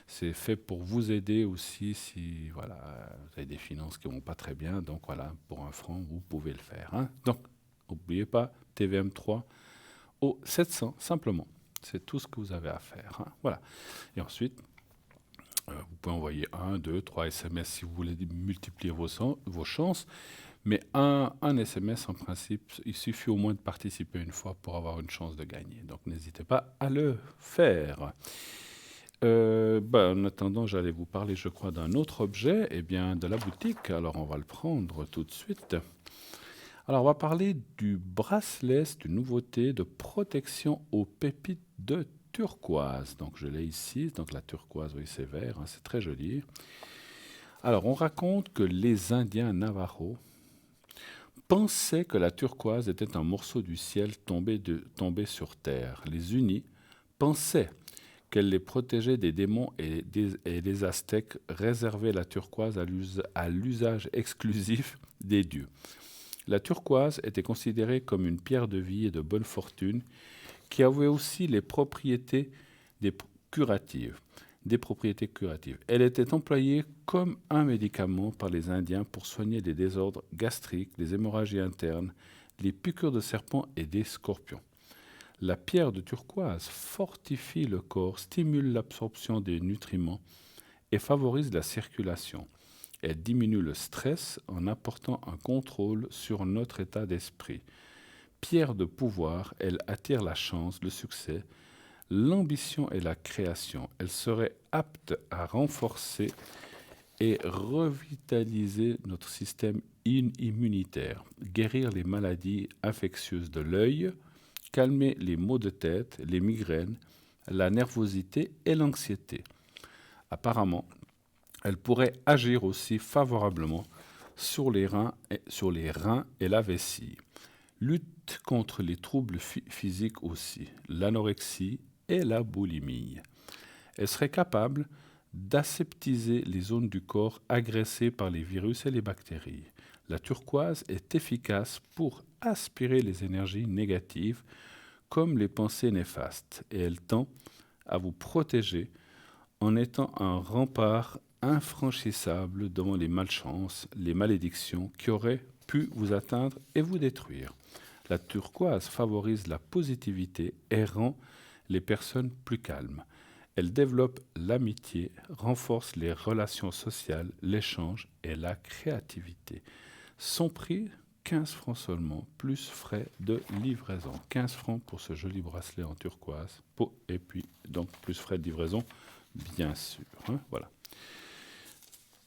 C'est fait pour vous aider aussi si voilà, vous avez des finances qui ne vont pas très bien. Donc voilà, pour 1 franc, vous pouvez le faire. Hein. Donc, n'oubliez pas, TVM3 au 700, simplement. C'est tout ce que vous avez à faire. Hein. Voilà. Et ensuite, vous pouvez envoyer 1, 2, 3 SMS si vous voulez multiplier vos chances. Mais un SMS, en principe, il suffit au moins de participer une fois pour avoir une chance de gagner. Donc, n'hésitez pas à le faire. En attendant, j'allais vous parler, je crois, d'un autre objet, eh bien, de la boutique. Alors, on va le prendre tout de suite. Alors, on va parler du bracelet, c'est une nouveauté de protection aux pépites de turquoise. Donc, je l'ai ici. Donc, la turquoise, oui, c'est vert, hein, c'est très joli. Alors, on raconte que les Indiens Navajo pensaient que la turquoise était un morceau du ciel tombé sur terre. Les Unis pensaient qu'elle les protégeait des démons et les Aztèques réservaient la turquoise à l'usage exclusif des dieux. La turquoise était considérée comme une pierre de vie et de bonne fortune qui avait aussi les propriétés curatives. Elle était employée comme un médicament par les Indiens pour soigner les désordres gastriques, les hémorragies internes, les piqûres de serpents et des scorpions. La pierre de turquoise fortifie le corps, stimule l'absorption des nutriments et favorise la circulation. Elle diminue le stress en apportant un contrôle sur notre état d'esprit. Pierre de pouvoir, elle attire la chance, le succès, l'ambition et la création. Elle serait apte à renforcer et revitaliser notre système immunitaire, guérir les maladies infectieuses de l'œil, calmer les maux de tête, les migraines, la nervosité et l'anxiété. Apparemment, elle pourrait agir aussi favorablement sur les reins et la vessie. Lutte contre les troubles physiques aussi, l'anorexie et la boulimie. Elle serait capable d'aseptiser les zones du corps agressées par les virus et les bactéries. La turquoise est efficace pour aspirer les énergies négatives comme les pensées néfastes et elle tend à vous protéger en étant un rempart infranchissable devant les malchances, les malédictions qui auraient pu vous atteindre et vous détruire. La turquoise favorise la positivité et rend les personnes plus calmes. Elle développe l'amitié, renforce les relations sociales, l'échange et la créativité. Son prix, 15 francs seulement, plus frais de livraison. 15 francs pour ce joli bracelet en turquoise, et puis donc plus frais de livraison, bien sûr. Hein, voilà.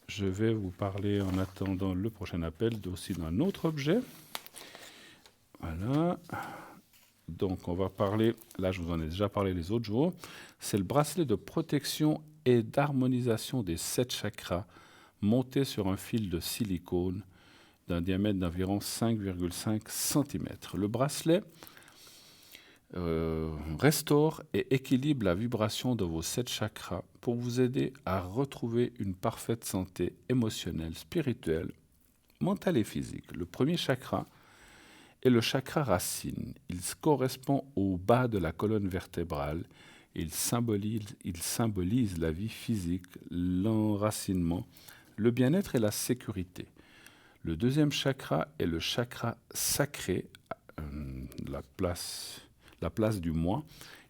Je vais vous parler, en attendant le prochain appel, aussi d'un autre objet. Voilà. Donc, on va parler, là je vous en ai déjà parlé les autres jours, c'est le bracelet de protection et d'harmonisation des 7 chakras monté sur un fil de silicone d'un diamètre d'environ 5,5 cm. Le bracelet restaure et équilibre la vibration de vos 7 chakras pour vous aider à retrouver une parfaite santé émotionnelle, spirituelle, mentale et physique. Le premier chakra est le chakra racine. Il correspond au bas de la colonne vertébrale. Il symbolise la vie physique, l'enracinement, le bien-être et la sécurité. Le deuxième chakra est le chakra sacré, la place du moi.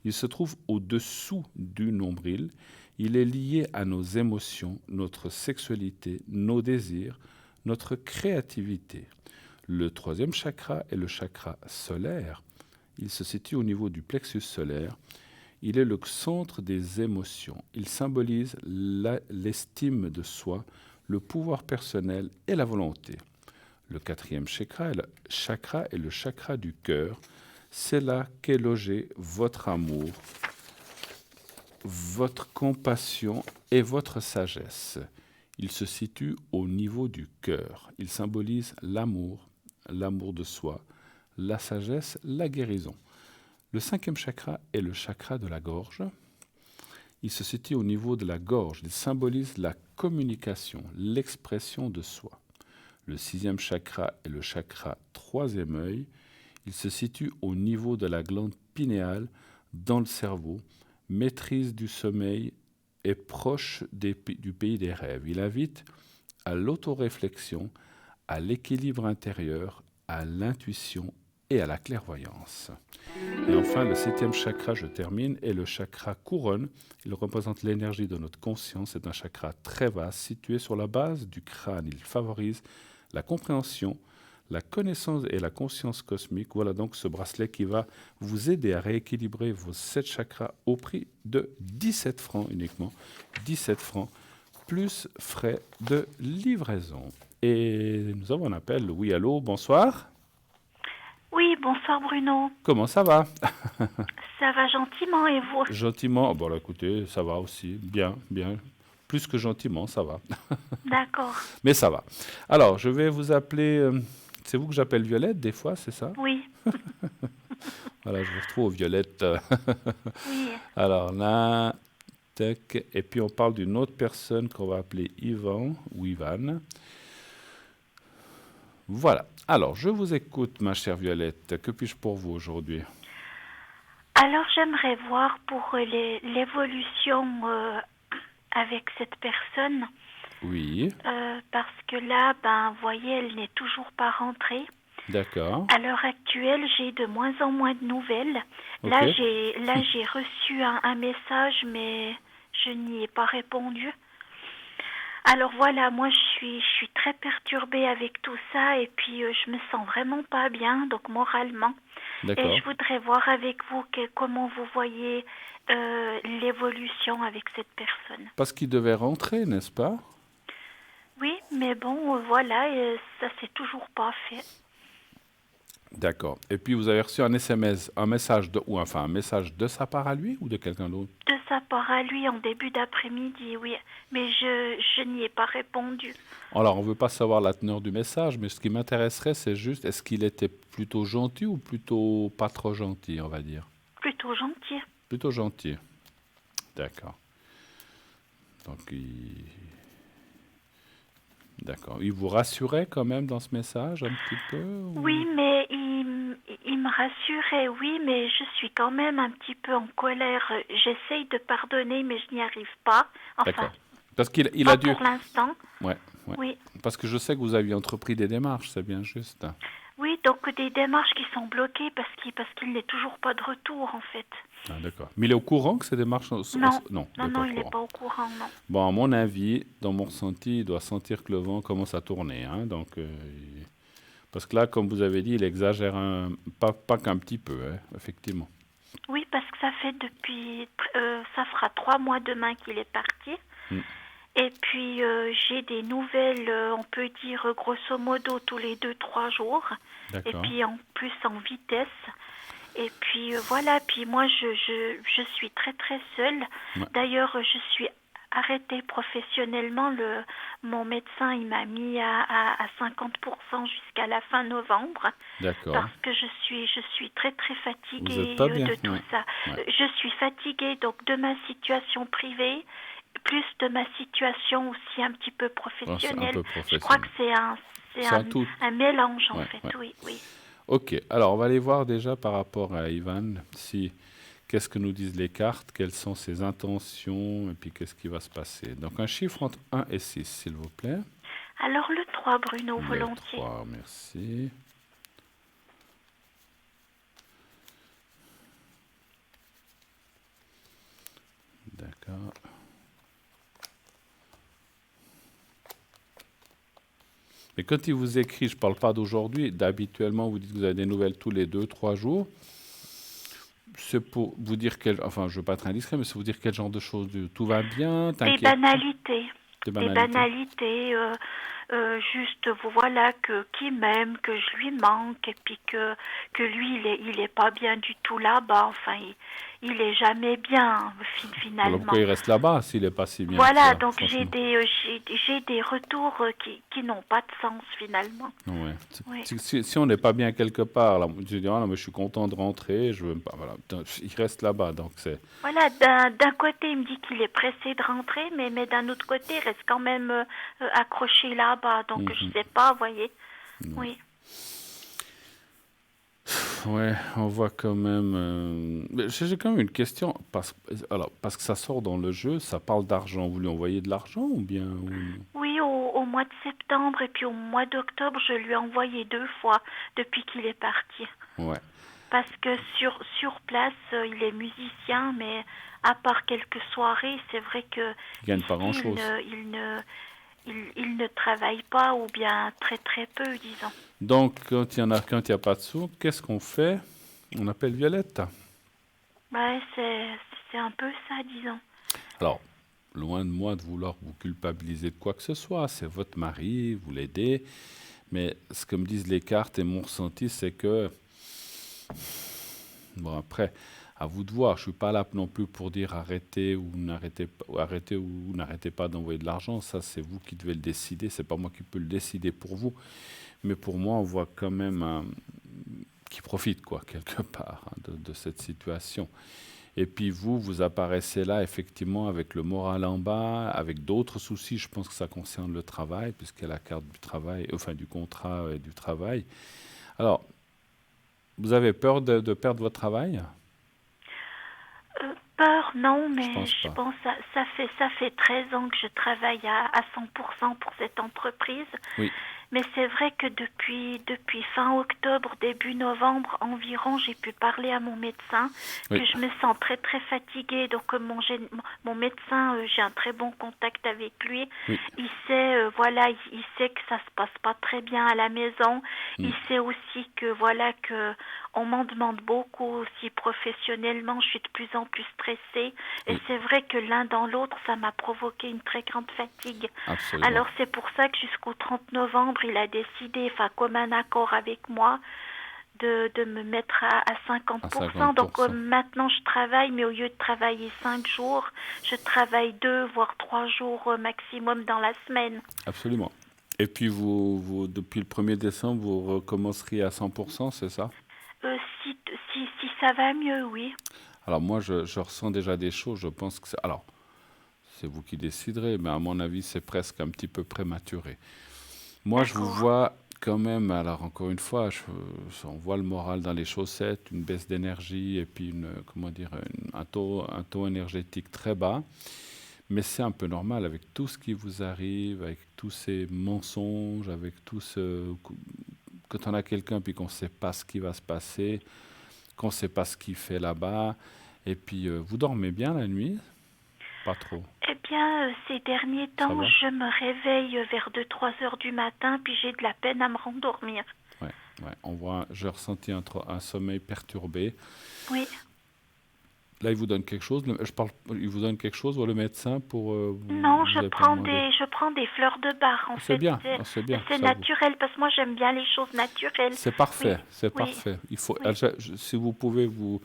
Il se trouve au-dessous du nombril. Il est lié à nos émotions, notre sexualité, nos désirs, notre créativité. Le troisième chakra est le chakra solaire. Il se situe au niveau du plexus solaire. Il est le centre des émotions. Il symbolise l'estime de soi, le pouvoir personnel et la volonté. Le quatrième chakra est le chakra du cœur. C'est là qu'est logé votre amour, votre compassion et votre sagesse. Il se situe au niveau du cœur. Il symbolise l'amour, l'amour de soi, la sagesse, la guérison. Le cinquième chakra est le chakra de la gorge. Il se situe au niveau de la gorge. Il symbolise la communication, l'expression de soi. Le sixième chakra est le chakra troisième œil. Il se situe au niveau de la glande pinéale dans le cerveau, maîtrise du sommeil et proche du pays des rêves. Il invite à l'autoréflexion, à l'équilibre intérieur, à l'intuition et à la clairvoyance. Et enfin, le septième chakra, je termine, est le chakra couronne. Il représente l'énergie de notre conscience. C'est un chakra très vaste, situé sur la base du crâne. Il favorise la compréhension, la connaissance et la conscience cosmique. Voilà donc ce bracelet qui va vous aider à rééquilibrer vos 7 chakras au prix de 17 francs uniquement. 17 francs plus frais de livraison. Et nous avons un appel. Oui, allô, bonsoir. Oui, bonsoir Bruno. Comment ça va? Ça va gentiment et vous? Gentiment. Bon, là, écoutez, ça va aussi. Bien, bien. Plus que gentiment, ça va. D'accord. Mais ça va. Alors, je vais vous appeler... c'est vous que j'appelle Violette, des fois, c'est ça? Oui. Voilà, je vous retrouve, Violette. Oui. Alors là, tac. Et puis, on parle d'une autre personne qu'on va appeler Yvan ou Ivan. Voilà. Alors, je vous écoute, ma chère Violette. Que puis-je pour vous aujourd'hui? Alors, j'aimerais voir pour l'évolution avec cette personne. Oui. Parce que là, vous voyez, elle n'est toujours pas rentrée. D'accord. À l'heure actuelle, j'ai de moins en moins de nouvelles. Ok. Là, j'ai reçu un message, mais je n'y ai pas répondu. Alors voilà, moi je suis très perturbée avec tout ça et puis je me sens vraiment pas bien, donc moralement. D'accord. Et je voudrais voir avec vous comment vous voyez l'évolution avec cette personne. Parce qu'il devait rentrer, n'est-ce pas? Oui, mais bon, voilà, ça s'est toujours pas fait. D'accord. Et puis vous avez reçu un SMS, un message un message de sa part à lui ou de quelqu'un d'autre? De sa part à lui en début d'après-midi, oui. Mais je n'y ai pas répondu. Alors, on ne veut pas savoir la teneur du message, mais ce qui m'intéresserait, c'est juste, est-ce qu'il était plutôt gentil ou plutôt pas trop gentil, on va dire? Plutôt gentil. Plutôt gentil. D'accord. Donc, D'accord. Il vous rassurait quand même dans ce message un petit peu ou... Oui, mais il me rassurait, oui, mais je suis quand même un petit peu en colère. J'essaye de pardonner, mais je n'y arrive pas. Enfin, d'accord. Parce qu'il pas a dû... pour l'instant. Ouais, ouais. Oui. Parce que je sais que vous aviez entrepris des démarches, c'est bien juste. Oui, donc des démarches qui sont bloquées parce qu'il n'est toujours pas de retour, en fait. Ah, d'accord. Mais il est au courant que ces démarches sont... Non, il n'est pas au courant, non. Bon, à mon avis, dans mon ressenti, il doit sentir que le vent commence à tourner. Hein, donc, parce que là, comme vous avez dit, il exagère pas qu'un petit peu, hein, effectivement. Oui, parce que ça fait ça fera 3 mois demain qu'il est parti. Et puis, j'ai des nouvelles, on peut dire grosso modo tous les 2-3 jours. D'accord. Et puis, en plus, en vitesse. Et puis, voilà. Puis moi, je suis très, très seule. Ouais. D'ailleurs, je suis arrêtée professionnellement. Mon médecin, il m'a mis à 50% jusqu'à la fin novembre. D'accord. Parce que je suis très, très fatiguée Vous êtes pas bien. de tout ça. Ouais. Je suis fatiguée donc de ma situation privée, plus de ma situation aussi un petit peu professionnelle. Je crois que c'est un mélange en fait, oui. Ok, alors on va aller voir déjà par rapport à Ivan, qu'est-ce que nous disent les cartes, quelles sont ses intentions, et puis qu'est-ce qui va se passer. Donc un chiffre entre 1 et 6, s'il vous plaît. Alors le 3, Bruno, volontiers. Le 3, merci. D'accord. Mais quand il vous écrit, je ne parle pas d'aujourd'hui, d'habituellement vous dites que vous avez des nouvelles tous les 2-3 jours. C'est pour vous dire enfin, je veux pas être indiscret, mais c'est vous dire quel genre de choses. Tout va bien, Des t'inquiète pas, banalités. des Des banalités. banalités, juste voilà qu'il m'aime, que je lui manque, et puis que lui il est pas bien du tout là-bas. Enfin, il est jamais bien Alors pourquoi finalement. il reste là-bas s'il est pas si bien que Voilà, ça, donc franchement? j'ai des retours qui n'ont pas de sens finalement. Ouais. Oui. Si on n'est pas bien quelque part, là, je dis, ah, non, mais je suis content de rentrer, je veux pas, voilà, putain, il reste là-bas, donc c'est. Voilà, d'un côté il me dit qu'il est pressé de rentrer, mais d'un autre côté il reste quand même accroché là-bas. Donc je Mhm. sais pas, vous voyez. Ouais. Oui. Ouais, on voit quand même. Mais j'ai quand même une question. Parce que ça sort dans le jeu, ça parle d'argent. Vous lui envoyez de l'argent ou bien Oui, au mois de septembre et puis au mois d'octobre, je lui ai envoyé 2 fois depuis qu'il est parti. Ouais, Parce que sur place, il est musicien, mais à part quelques soirées, c'est vrai que il gagne ici, pas grand-chose. il ne travaille pas ou bien très très peu, disons. Donc, quand il y a pas de sous, qu'est-ce qu'on fait? On appelle Violette. Ouais, c'est un peu ça, disons. Alors, loin de moi de vouloir vous culpabiliser de quoi que ce soit. C'est votre mari, vous l'aidez. Mais ce que me disent les cartes et mon ressenti, c'est que bon, après, à vous de voir. Je suis pas là non plus pour dire arrêtez ou n'arrêtez pas, ou arrêtez ou n'arrêtez pas d'envoyer de l'argent. Ça, c'est vous qui devez le décider. C'est pas moi qui peux le décider pour vous. Mais pour moi, on voit quand même qui profite, quoi, quelque part, hein, de cette situation. Et puis vous, vous apparaissez là, effectivement, avec le moral en bas, avec d'autres soucis. Je pense que ça concerne le travail, puisqu'il y a la carte du travail, enfin du contrat et du travail. Alors, vous avez peur de perdre votre travail? Peur, non, Je mais pense je pas. pense que ça fait 13 ans que je travaille à 100% pour cette entreprise. Oui, Mais c'est vrai que depuis fin octobre, début novembre environ, j'ai pu parler à mon médecin, oui, que je me sens très très fatiguée. Donc mon médecin, j'ai un très bon contact avec lui. oui. Il sait, voilà, il sait que ça se passe pas très bien à la maison. Mm. Il sait aussi que voilà que on m'en demande beaucoup aussi professionnellement. Je suis de plus en plus stressée. Et Oui, c'est vrai que l'un dans l'autre, ça m'a provoqué une très grande fatigue. absolument. Alors c'est pour ça que jusqu'au 30 novembre, il a décidé, enfin comme un accord avec moi, de me mettre à À 50%. Donc 50%. maintenant je travaille, mais au lieu de travailler 5 jours, je travaille 2 voire 3 jours maximum dans la semaine. Absolument. Et puis depuis le 1er décembre, vous recommenceriez à 100%, c'est ça? Si, si ça va mieux, oui. Alors moi, je ressens déjà des choses. Je pense que alors, c'est vous qui déciderez, mais à mon avis, c'est presque un petit peu prématuré. Moi, je vous D'accord. vois quand même, alors encore une fois, on voit le moral dans les chaussettes, une baisse d'énergie et puis comment dire, un taux énergétique très bas. Mais c'est un peu normal avec tout ce qui vous arrive, avec tous ces mensonges, avec tout ce. Quand on a quelqu'un puis qu'on ne sait pas ce qui va se passer, qu'on ne sait pas ce qu'il fait là-bas, et puis vous dormez bien la nuit? Pas trop. Eh bien, ces derniers Ça temps, va? je me réveille vers 2 3 heures du matin, puis j'ai de la peine à me rendormir. Ouais, ouais. J'ai ressenti un sommeil perturbé. Oui. Là, il vous donne quelque chose. Il vous donne quelque chose, le médecin, pour Non, vous avez pas demandé. je prends des fleurs de bar. En C'est fait, bien, c'est bien. c'est Ça vous. naturel parce que moi j'aime bien les choses naturelles. C'est Oui, parfait, c'est oui, parfait. Il faut, oui. si vous pouvez vous.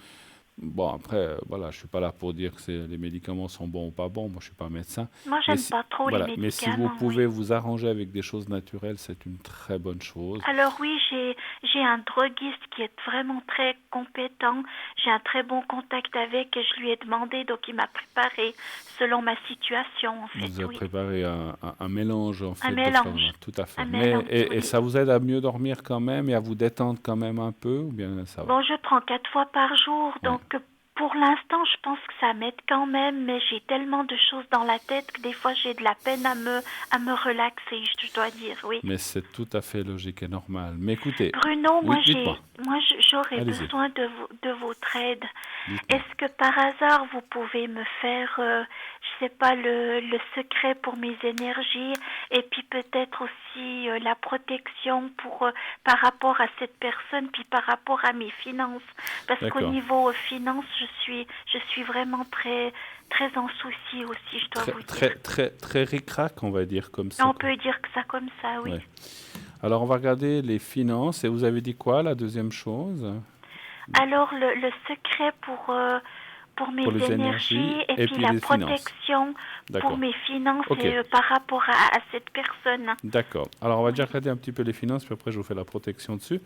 Bon, après, voilà, je suis pas là pour dire que les médicaments sont bons ou pas bons. Moi, je suis pas médecin. Moi Mais j'aime si, pas trop les voilà, mais si vous médicaments, oui. pouvez vous arranger avec des choses naturelles, c'est une très bonne chose. Alors oui, j'ai un droguiste qui est vraiment très compétent. J'ai un très bon contact avec et je lui ai demandé, donc il m'a préparé selon ma situation en fait, Vous avez oui. préparé un mélange en Un fait de fleurs de mélange, menthe, tout à un fait. mélange, Et oui. ça vous aide à mieux dormir quand même et à vous détendre quand même un peu ou bien ça va? Bon, je prends 4 fois par jour, Ouais. donc pour l'instant, je pense que ça m'aide quand même, mais j'ai tellement de choses dans la tête que des fois j'ai de la peine à me relaxer, je dois dire, oui. Mais c'est tout à fait logique et normal. Mais écoutez, Bruno, oui, dites-moi. j'aurais Allez-y. besoin de votre aide. Dites-moi. Est-ce que par hasard vous pouvez me faire, je sais pas, le secret pour mes énergies et puis peut-être aussi la protection pour par rapport à cette personne puis par rapport à mes finances parce qu'au D'accord. niveau finances je suis vraiment très très en souci aussi je dois Très, vous dire. très, très, très ric-rac, on va dire comme ça, On quoi. peut dire que ça comme ça oui. Ouais. Alors, on va regarder les finances. Et vous avez dit quoi, la deuxième chose? Alors le secret pour mes Pour les énergies énergies et et puis puis la les finances. protection pour D'accord. mes finances Ok. et par rapport à cette personne. D'accord. Alors, on va déjà Oui, regarder un petit peu les finances, puis après, je vous fais la protection dessus.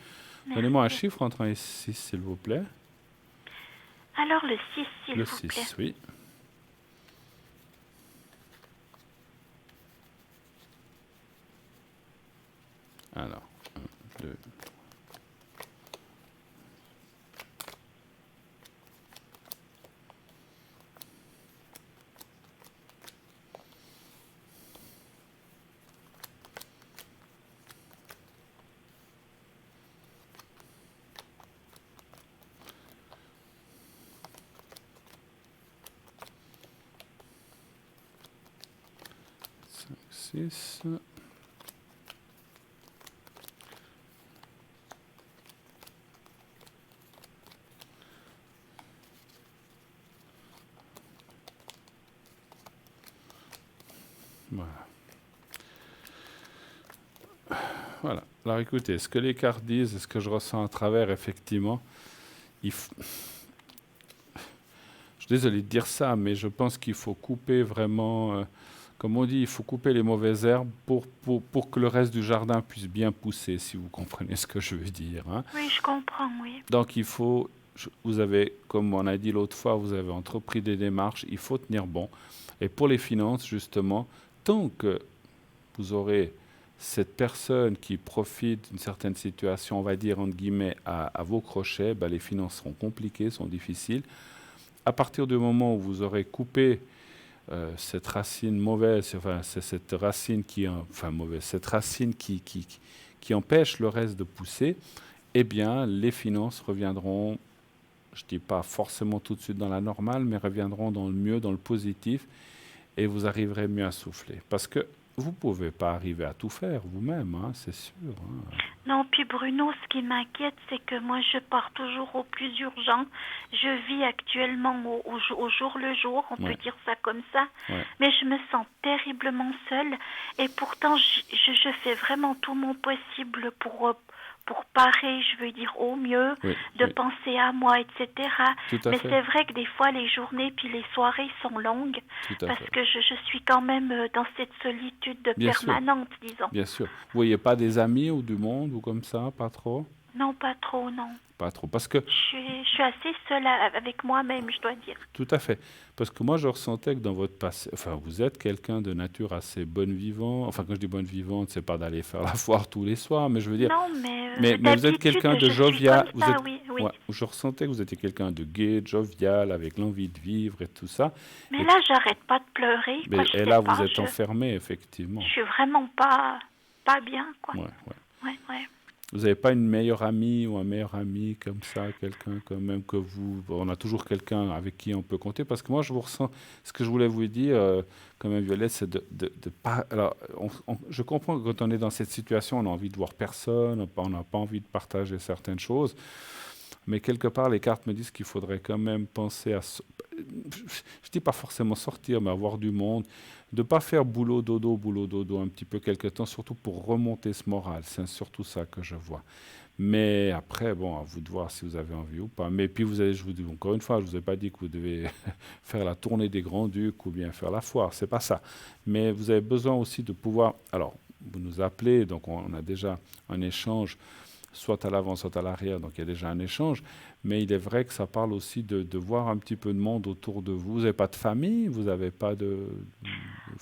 Donnez-moi un merci. chiffre entre 1 et 6, s'il vous plaît. Alors le 6, s'il Le vous plaît. 6, oui. Alors, 1, 2, 5, 6. Voilà. Voilà. Alors écoutez, ce que les cartes disent et ce que je ressens à travers, effectivement, il faut... je suis désolé de dire ça, mais je pense qu'il faut couper vraiment, comme on dit, il faut couper les mauvaises herbes pour que le reste du jardin puisse bien pousser, si vous comprenez ce que je veux dire, hein. Oui, je comprends, oui. Donc il faut, vous avez, comme on a dit l'autre fois, vous avez entrepris des démarches, il faut tenir bon. Et pour les finances, justement, tant que vous aurez cette personne qui profite d'une certaine situation, on va dire entre guillemets, à vos crochets, ben, les finances seront compliquées, sont difficiles. À partir du moment où vous aurez coupé cette racine mauvaise, enfin c'est cette racine qui, enfin mauvaise, cette racine qui empêche le reste de pousser, eh bien les finances reviendront, je ne dis pas forcément tout de suite dans la normale, mais reviendront dans le mieux, dans le positif, et vous arriverez mieux à souffler. Parce que vous ne pouvez pas arriver à tout faire vous-même, hein, c'est sûr, hein. Non, puis Bruno, ce qui m'inquiète, c'est que moi, je pars toujours au plus urgent. Je vis actuellement au jour le jour, on peut Ouais, dire ça comme ça. ouais, Mais je me sens terriblement seule. Et pourtant, je fais vraiment tout mon possible pour parer, je veux dire, au mieux, oui, de oui, penser à moi, etc. tout à Mais fait, c'est vrai que des fois, les journées puis les soirées sont longues tout à parce fait. que je suis quand même dans cette solitude Bien sûr, permanente, disons. bien sûr. Vous voyez pas des amis ou du monde ou comme ça, pas trop? Non, pas trop, non. Pas trop. Parce que Je suis assez seule avec moi-même, je dois dire. tout à fait. Parce que moi, je ressentais que dans votre passé, enfin, vous êtes quelqu'un de nature assez bonne vivante. Enfin, quand je dis bonne vivante, c'est pas d'aller faire la foire tous les soirs, mais je veux dire, Non, mais mais vous êtes d'habitude, quelqu'un de je suis comme jovial. Vous ça, êtes, oui, oui. ouais, je ressentais que vous étiez quelqu'un de gai, de jovial, avec l'envie de vivre et tout ça. Mais Et, là, j'arrête pas de pleurer, quoi, je et sais là, vous pas, êtes enfermé, effectivement. je suis vraiment pas bien, quoi. Ouais, ouais. Ouais, ouais. Vous n'avez pas une meilleure amie ou un meilleur ami comme ça, quelqu'un quand même que vous... On a toujours quelqu'un avec qui on peut compter. Parce que moi, je vous ressens... Ce que je voulais vous dire, quand même, Violette, c'est de pas... Alors, je comprends que quand on est dans cette situation, on a envie de voir personne, on n'a pas envie de partager certaines choses. Mais quelque part, les cartes me disent qu'il faudrait quand même penser à... Je dis pas forcément sortir, mais avoir du monde. De ne pas faire boulot dodo un petit peu quelque temps, surtout pour remonter ce moral. C'est surtout ça que je vois. Mais après, bon, à vous de voir si vous avez envie ou pas. Mais puis, vous avez, je vous dis encore une fois, je ne vous ai pas dit que vous devez faire la tournée des Grands-Ducs ou bien faire la foire. C'est pas ça. Mais vous avez besoin aussi de pouvoir... Alors, vous nous appelez, donc on a déjà un échange soit à l'avant, soit à l'arrière, donc il y a déjà un échange. Mais il est vrai que ça parle aussi de voir un petit peu de monde autour de vous. Vous n'avez pas de famille, vous n'avez pas de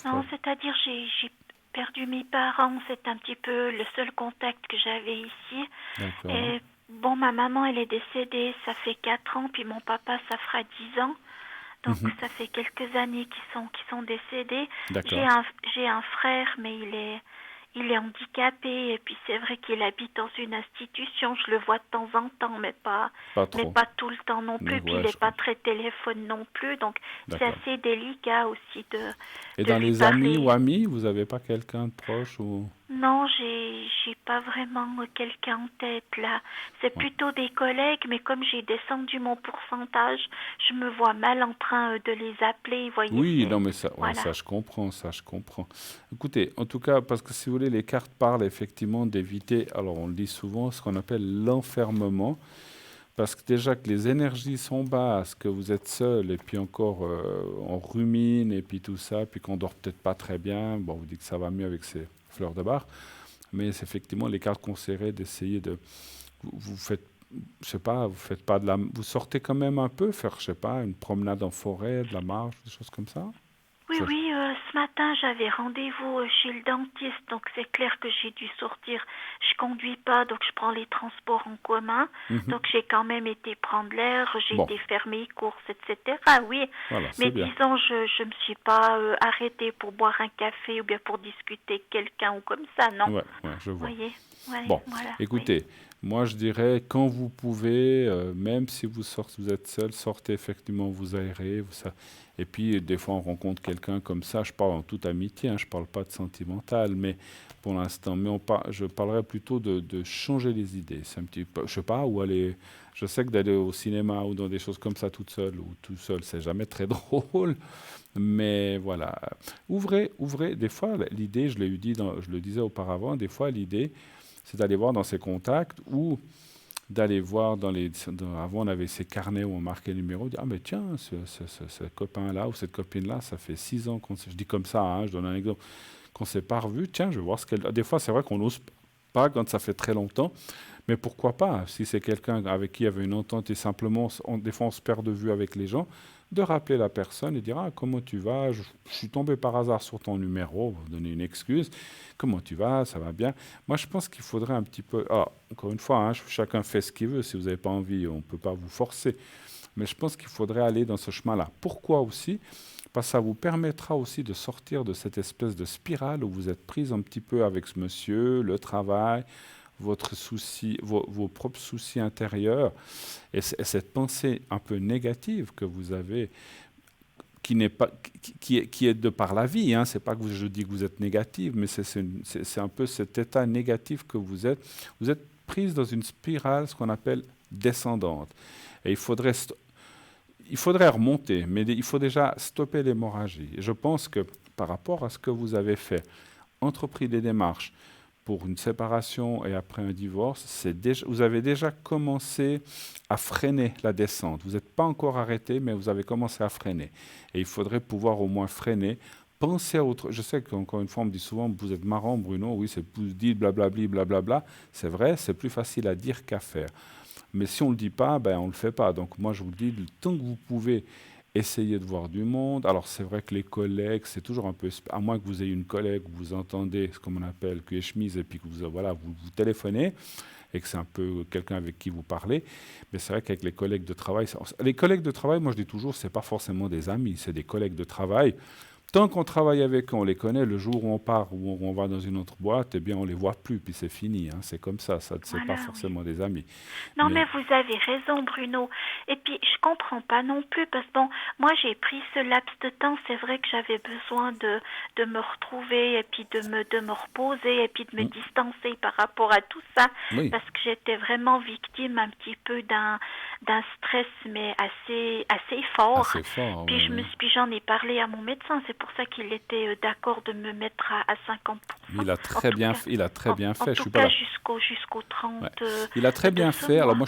Non, frères. c'est-à-dire, j'ai perdu mes parents, c'est un petit peu le seul contact que j'avais ici. D'accord. Et bon, ma maman, elle est décédée, ça fait 4 ans, puis mon papa, ça fera 10 ans. Donc Mhm. ça fait quelques années qu'ils sont décédés. J'ai D'accord. un j'ai un frère, mais il est handicapé et puis c'est vrai qu'il habite dans une institution. Je le vois de temps en temps, Pas mais trop. pas tout le temps non plus. Puis il Ouais, n'est je pas comprends. très téléphone non plus, donc c'est D'accord. assez délicat aussi Et de dans lui les amis ou parler. amis, vous n'avez pas quelqu'un de proche ou... Non, j'ai pas vraiment quelqu'un en tête là. C'est Ouais. plutôt des collègues, mais comme j'ai descendu mon pourcentage, je me vois mal en train de les appeler. Vous voyez, Oui, c'est non, mais ça, ouais, voilà. ça je comprends, ça je comprends. Écoutez, en tout cas, parce que si vous voulez, les cartes parlent effectivement d'éviter, alors on le dit souvent, ce qu'on appelle l'enfermement, parce que déjà que les énergies sont basses, que vous êtes seul, et puis encore on rumine, et puis tout ça, puis qu'on dort peut-être pas très bien, bon, vous dites que ça va mieux avec ces fleurs de bar, mais c'est effectivement les cartes conseilleraient d'essayer de, vous faites, je sais pas, vous faites pas de la, vous sortez quand même un peu, faire, je sais pas, une promenade en forêt, de la marche, des choses comme ça. Oui, Ça, oui, ce matin j'avais rendez-vous chez le dentiste, donc c'est clair que j'ai dû sortir. Je conduis pas, donc je prends les transports en commun. Mhm. Donc j'ai quand même été prendre l'air, j'ai Bon, été faire mes courses, etc. Oui, voilà, mais c'est bien. disons, je me suis pas arrêtée pour boire un café ou bien pour discuter avec quelqu'un ou comme ça, non. Ouais, ouais, je vois. Voyez, ouais, Bon, voilà, oui. écoutez, moi je dirais quand vous pouvez, même si vous sortez, vous êtes seul, sortez effectivement vous aérer, et puis des fois on rencontre quelqu'un comme ça. Je parle en toute amitié, hein, je parle pas de sentimental, mais pour l'instant, je parlerais plutôt de changer les idées. C'est un petit peu, je sais pas où aller. Je sais que d'aller au cinéma ou dans des choses comme ça toute seule ou tout seul, c'est jamais très drôle. Mais voilà, ouvrez. Des fois, l'idée, je le disais auparavant, des fois l'idée c'est d'aller voir dans ses contacts ou d'aller voir avant on avait ces carnets où on marquait le numéro, dire, ah mais tiens, ce copain-là ou cette copine-là, ça fait 6 ans je dis comme ça, hein, je donne un exemple, qu'on s'est pas revu, tiens, je vais voir ce qu'elle... Des fois, c'est vrai qu'on n'ose pas quand ça fait très longtemps, mais pourquoi pas, si c'est quelqu'un avec qui il y avait une entente et simplement, des fois on se perd de vue avec les gens, de rappeler la personne et dire, ah, comment tu vas, je suis tombé par hasard sur ton numéro, vous donner une excuse, comment tu vas, ça va bien. Moi, je pense qu'il faudrait un petit peu, alors, encore une fois, hein, chacun fait ce qu'il veut, si vous n'avez pas envie, on ne peut pas vous forcer, mais je pense qu'il faudrait aller dans ce chemin-là. Pourquoi aussi? Parce que ça vous permettra aussi de sortir de cette espèce de spirale où vous êtes prise un petit peu avec ce monsieur, le travail, votre souci, vos propres soucis intérieurs, et cette pensée un peu négative que vous avez, qui n'est pas, qui est de par la vie, hein. C'est pas que je dis que vous êtes négative, mais c'est un peu cet état négatif que vous êtes. Vous êtes prise dans une spirale, ce qu'on appelle descendante. Et il faudrait remonter, mais il faut déjà stopper l'hémorragie. Et je pense que par rapport à ce que vous avez fait, entrepris des démarches pour une séparation et après un divorce, vous avez déjà commencé à freiner la descente. Vous n'êtes pas encore arrêté, mais vous avez commencé à freiner. Et il faudrait pouvoir au moins freiner. Pensez à autre. Je sais qu'encore une fois, on me dit souvent, vous êtes marrant, Bruno. Oui, vous dites blablabli, blablabla. C'est vrai, c'est plus facile à dire qu'à faire. Mais si on ne le dit pas, ben on ne le fait pas. Donc moi, je vous le dis, le temps que vous pouvez essayer de voir du monde. Alors c'est vrai que les collègues, c'est toujours un peu... À moins que vous ayez une collègue, vous entendez ce qu'on appelle que chemise, et puis que vous téléphonez, et que c'est un peu quelqu'un avec qui vous parlez. Mais c'est vrai qu'avec les collègues de travail... Les collègues de travail, moi je dis toujours, c'est pas forcément des amis, c'est des collègues de travail. Tant qu'on travaille avec eux, on les connaît. Le jour où on part ou on va dans une autre boîte, eh bien, on les voit plus, puis c'est fini, hein. C'est comme ça c'est pas Voilà, oui. forcément des amis. Non, Mais mais vous avez raison, Bruno. Et puis, je comprends pas non plus, parce que bon, moi, j'ai pris ce laps de temps. C'est vrai que j'avais besoin de me retrouver et puis de me reposer et puis de me hmm, distancer par rapport à tout ça, oui, parce que j'étais vraiment victime un petit peu d'un stress, mais assez fort. assez fort, oui, oui. Puis j'en ai parlé à mon médecin. C'est pour ça qu'il était d'accord de me mettre à Mais 50%. il a En très tout bien, cas, il a très bien en fait. Je tout suis pas cas là. jusqu'au 30 Ouais. Il a très de bien ce fait. Alors mois. moi,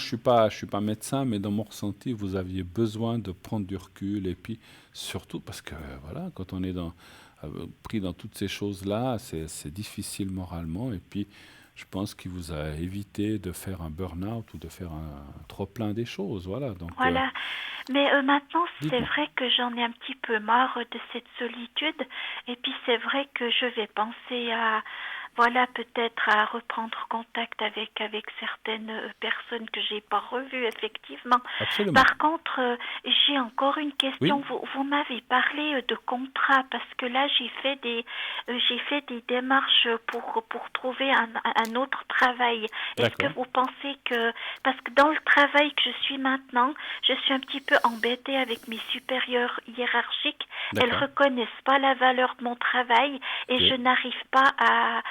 je suis pas médecin, mais dans mon ressenti, vous aviez besoin de prendre du recul et puis surtout parce que voilà, quand on est pris dans toutes ces choses-là, c'est difficile moralement. Et puis, je pense qu'il vous a évité de faire un burn-out ou de faire un trop plein des choses. Voilà. Donc, Voilà. Mais maintenant, c'est dites-moi. vrai que j'en ai un petit peu marre de cette solitude. Et puis, c'est vrai que je vais penser voilà, peut-être à reprendre contact avec certaines personnes que j'ai pas revues, effectivement. Absolument. Par contre, j'ai encore une question. Oui, Vous m'avez parlé de contrat parce que là, j'ai fait des démarches pour trouver un autre travail. Est-ce que d'accord, vous pensez que, parce que dans le travail que je suis maintenant, je suis un petit peu embêtée avec mes supérieurs hiérarchiques. Elles d'accord, reconnaissent pas la valeur de mon travail et ok, je n'arrive pas à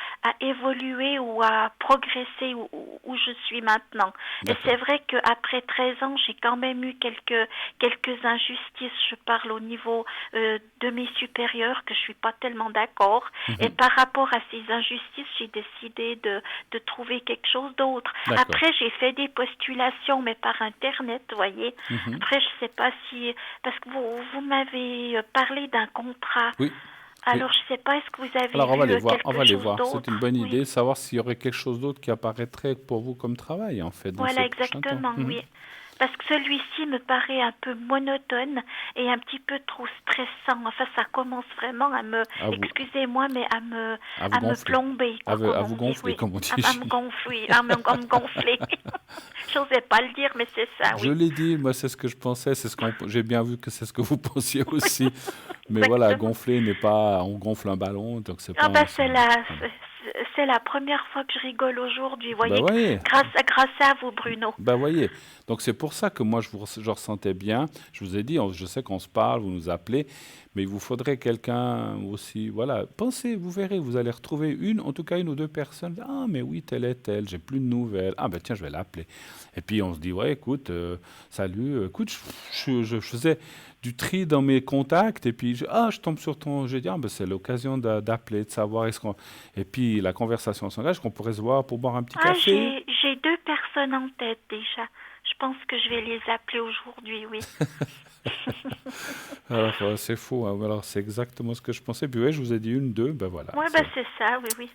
évoluer ou à progresser où je suis maintenant. Et c'est d'accord. vrai qu'après 13 ans, j'ai quand même eu quelques injustices. Je parle au niveau de mes supérieurs que je suis pas tellement d'accord. Et Mhm, par rapport à ces injustices, j'ai décidé de trouver quelque chose d'autre. d'accord. Après, j'ai fait des postulations, mais par Internet, vous voyez. Mhm. Après, je sais pas si... Parce que vous m'avez parlé d'un contrat. Oui, oui. Alors, je sais pas, est-ce que vous avez Alors, vu on quelque va les chose voir. C'est une d'autre? bonne Oui. idée, savoir s'il y aurait quelque chose d'autre qui apparaîtrait pour vous comme travail, en fait, dans ces Voilà, prochains temps. exactement, Mhm. oui. Parce que celui-ci me paraît un peu monotone et un petit peu trop stressant. Enfin, ça commence vraiment À vous, excusez-moi, mais à vous à me gonfler. plomber, quoi, À comme vous on dit, gonfler, oui. comme on dit À me chez gonfler, à me gonfler. J'osais pas le dire, mais c'est ça, Je oui. l'ai dit, moi c'est ce que je pensais, j'ai bien vu que c'est ce que vous pensiez aussi. Mais voilà, Exactement. gonfler n'est pas, on gonfle un ballon, donc c'est Ah pas, bah voilà. c'est la première fois que je rigole aujourd'hui, Bah voyez, voyez, grâce à vous, Bruno. bah voyez. Donc c'est pour ça que moi je ressentais bien. Je vous ai dit, je sais qu'on se parle, vous nous appelez, mais il vous faudrait quelqu'un aussi. Voilà, pensez, vous verrez, vous allez retrouver en tout cas une ou deux personnes. Ah mais oui, telle est telle, j'ai plus de nouvelles. Ah ben tiens, je vais l'appeler. Et puis on se dit, ouais, écoute, salut, écoute, je faisais du tri dans mes contacts et puis je tombe sur ton, j'ai dit, ah ben c'est l'occasion d'appeler, de savoir est-ce qu'on. Et puis la conversation s'engage, qu'on pourrait se voir pour boire un petit Ah, café. j'ai deux personnes en tête déjà. Je pense que je vais les appeler aujourd'hui, oui. Alors, c'est faux, hein. Alors, c'est exactement ce que je pensais. Puis, ouais, je vous ai dit une, deux, ben voilà. Ouais, bah c'est ça, oui, oui.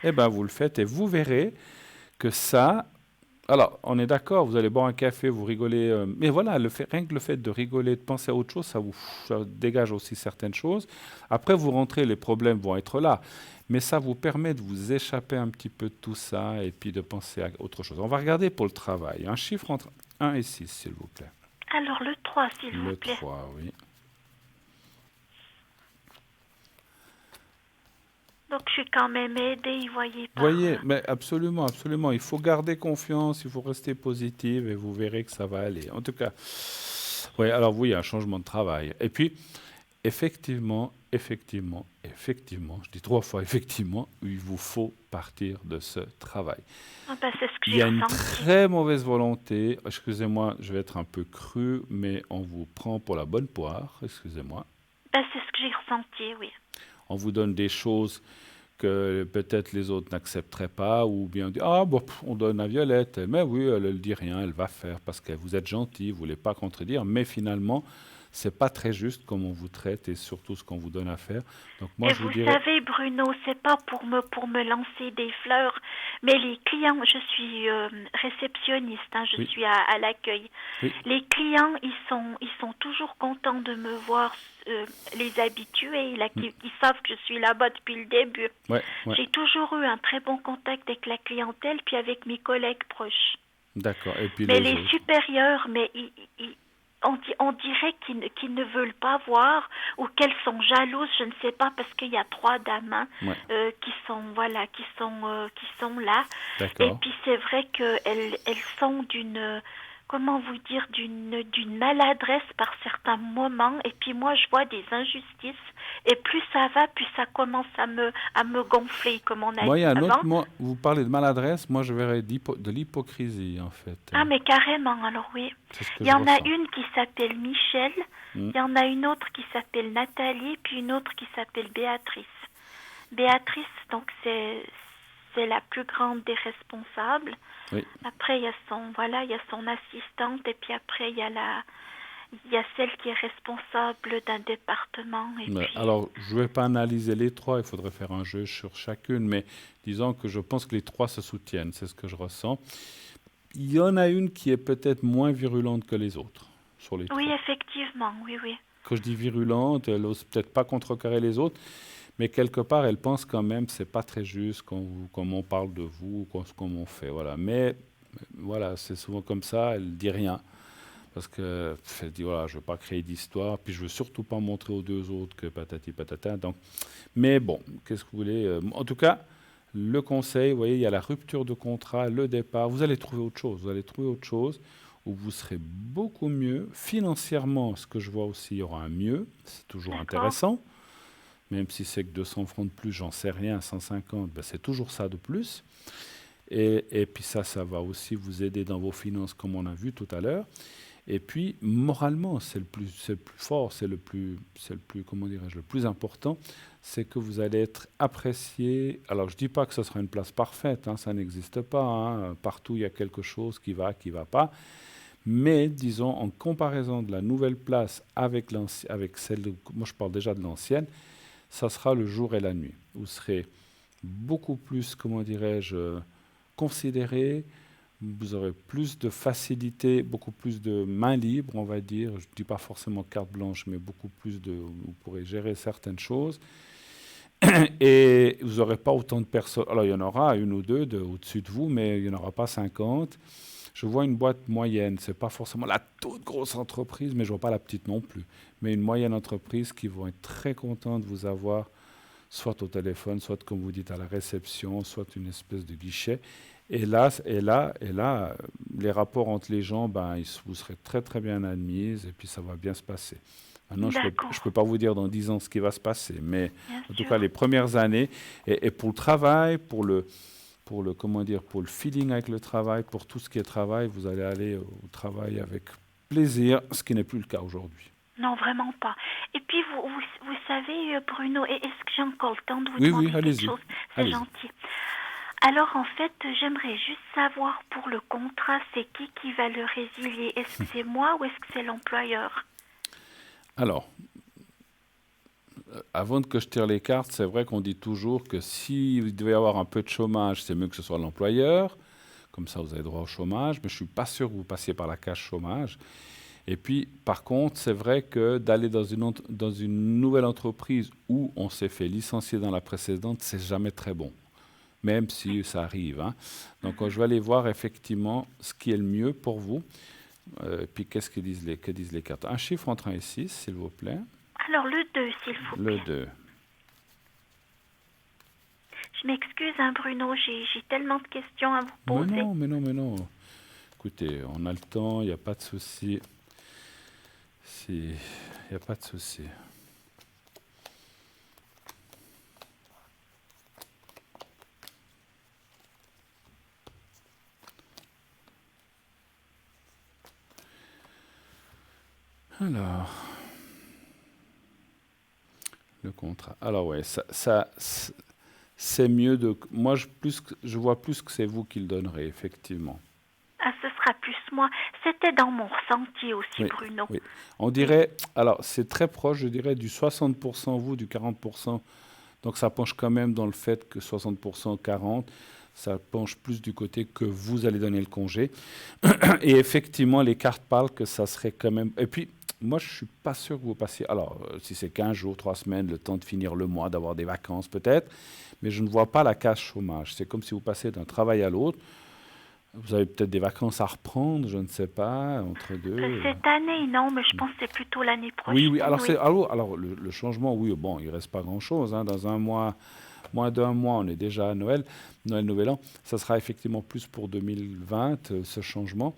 Eh ben, vous le faites et vous verrez que ça. Alors, on est d'accord, vous allez boire un café, vous rigolez. Mais voilà, rien que le fait de rigoler, de penser à autre chose, ça dégage aussi certaines choses. Après, vous rentrez, les problèmes vont être là. Mais ça vous permet de vous échapper un petit peu de tout ça et puis de penser à autre chose. On va regarder pour le travail. Un chiffre entre 1 et 6, s'il vous plaît. Alors le 3, s'il vous Le plaît. 3, oui. Donc je suis quand même aidée, voyez, Voyez, mais absolument, absolument. Il faut garder confiance, il faut rester positive et vous verrez que ça va aller. En tout cas, oui, alors oui, il y a un changement de travail. Et puis, effectivement, je dis 3 fois effectivement, il vous faut partir de ce travail. Ah bah, c'est ce que Il j'ai y a une ressenti. très mauvaise volonté, excusez-moi, je vais être un peu cru, mais on vous prend pour la bonne poire, excusez-moi. Bah, c'est ce que j'ai ressenti, oui. On vous donne des choses que peut-être les autres n'accepteraient pas, ou bien on dit, ah bon, on donne à Violette, mais oui, elle ne dit rien, elle va faire parce que vous êtes gentil, vous ne voulez pas contredire, mais finalement, c'est pas très juste comme on vous traite et surtout ce qu'on vous donne à faire. Donc moi, Et je vous vous dirais, savez, Bruno, c'est pas pour me lancer des fleurs, mais les clients, je suis réceptionniste, hein, je oui, suis à l'accueil. oui, Les clients, ils sont toujours contents de me voir, les habitués, là, mm, qui savent que je suis là-bas depuis le début. ouais, ouais, J'ai toujours eu un très bon contact avec la clientèle, puis avec mes collègues proches. d'accord. Et puis Mais les les autres, supérieurs, mais on dirait qu'ils ne veulent pas voir ou qu'elles sont jalouses, je ne sais pas, parce qu'il y a 3 dames, hein, ouais, qui sont voilà, qui sont là. Et d'accord. puis c'est vrai qu'elles sont d'une comment vous dire d'une maladresse par certains moments. Et puis moi je vois des injustices. Et plus ça va, plus ça commence à me gonfler, comme on a Moi, il y dit a un autre avant. mot, vous parlez de maladresse, moi je verrais de l'hypocrisie en fait. Ah, mais carrément, alors oui. C'est ce que Il y je en a ressens. une qui s'appelle Michel, Mm, il y en a une autre qui s'appelle Nathalie, puis une autre qui s'appelle Béatrice. Béatrice, donc c'est la plus grande des responsables. oui. Après, il y a son assistante, et puis après, il y a celle qui est responsable d'un département, et puis, Alors, je ne vais pas analyser les trois, il faudrait faire un jeu sur chacune, mais disons que je pense que les trois se soutiennent, c'est ce que je ressens. Il y en a une qui est peut-être moins virulente que les autres, sur les oui, trois. effectivement, oui, oui. Quand je dis virulente, elle n'ose peut-être pas contrecarrer les autres, mais quelque part, elle pense quand même que c'est pas très juste comme on parle de vous, comme on fait. Voilà. Mais voilà, c'est souvent comme ça, elle dit rien. Parce que elle dit, voilà, je ne veux pas créer d'histoire, puis je ne veux surtout pas montrer aux deux autres que patati patata. Donc, mais bon, qu'est-ce que vous voulez en tout cas, le conseil, vous voyez, il y a la rupture de contrat, le départ. Vous allez trouver autre chose. Vous allez trouver autre chose où vous serez beaucoup mieux. Financièrement, ce que je vois aussi, il y aura un mieux. C'est toujours D'accord. intéressant. Même si c'est que 200 francs de plus, j'en sais rien, 150, ben c'est toujours ça de plus. Et puis ça va aussi vous aider dans vos finances, comme on a vu tout à l'heure. Et puis, moralement, c'est le plus fort, comment dirais-je, le plus important, c'est que vous allez être apprécié. Alors, je ne dis pas que ce sera une place parfaite, hein, ça n'existe pas. Hein. Partout, il y a quelque chose qui va pas. Mais, disons, en comparaison de la nouvelle place avec celle moi je parle déjà de l'ancienne, ça sera le jour et la nuit. Vous serez beaucoup plus, comment dirais-je, considéré. Vous aurez plus de facilité, beaucoup plus de main libre, on va dire. Je ne dis pas forcément carte blanche, mais beaucoup plus de... Vous pourrez gérer certaines choses. Et vous n'aurez pas autant de personnes. Alors, il y en aura une ou deux au-dessus de vous, mais il n'y en aura pas 50. Je vois une boîte moyenne. Ce n'est pas forcément la toute grosse entreprise, mais je ne vois pas la petite non plus. Mais une moyenne entreprise qui vont être très contents de vous avoir, soit au téléphone, soit, comme vous dites, à la réception, soit une espèce de guichet. Et là, les rapports entre les gens, vous serez très très bien admises et puis ça va bien se passer. Maintenant, je D'accord. ne peux pas vous dire dans 10 ans ce qui va se passer, mais Bien en tout sûr. cas, les premières années, et pour le travail, comment dire, pour le feeling avec le travail, pour tout ce qui est travail, vous allez aller au travail avec plaisir, ce qui n'est plus le cas aujourd'hui. Non, vraiment pas. Et puis, vous savez, Bruno, est-ce que j'ai encore le temps de vous Oui, demander quelque allez-y. chose? C'est Allez-y. gentil. Alors, en fait, j'aimerais juste savoir pour le contrat, c'est qui va le résilier? Est-ce que c'est moi ou est-ce que c'est l'employeur? Alors, avant que je tire les cartes, c'est vrai qu'on dit toujours que s'il devait y avoir un peu de chômage, c'est mieux que ce soit l'employeur. Comme ça, vous avez droit au chômage. Mais je ne suis pas sûr que vous passiez par la case chômage. Et puis, par contre, c'est vrai que d'aller dans une nouvelle entreprise où on s'est fait licencier dans la précédente, c'est jamais très bon. Même si ça arrive. Hein. Donc, je vais aller voir effectivement ce qui est le mieux pour vous. Puis, qu'est-ce que disent les cartes? Un chiffre entre 1 et 6, s'il vous plaît. Alors, le 2, s'il vous plaît. Le 2. Je m'excuse, hein, Bruno, j'ai tellement de questions à vous poser. Mais non. Écoutez, on a le temps, il n'y a pas de souci. Il n'y a pas de souci. Alors, le contrat. Alors ouais, c'est mieux de... Moi, je vois plus que c'est vous qui le donnerez, effectivement. Ah, ce sera plus moi. C'était dans mon ressenti aussi, Oui, Bruno. oui. On dirait... Alors, c'est très proche, je dirais, du 60% vous, du 40%. Donc, ça penche quand même dans le fait que 60%, 40%, ça penche plus du côté que vous allez donner le congé. Et effectivement, les cartes parlent que ça serait quand même... Et puis, moi, je ne suis pas sûr que vous passiez... Alors, si c'est 15 jours, 3 semaines, le temps de finir le mois, d'avoir des vacances peut-être, mais je ne vois pas la case chômage. C'est comme si vous passez d'un travail à l'autre. Vous avez peut-être des vacances à reprendre, je ne sais pas, entre deux. Cette année, non, mais je pense que c'est plutôt l'année prochaine. Oui. Alors, le changement, oui, bon, il ne reste pas grand-chose. Hein. Dans un mois, moins d'un mois, on est déjà à Noël, Nouvel An. Ça sera effectivement plus pour 2020, ce changement.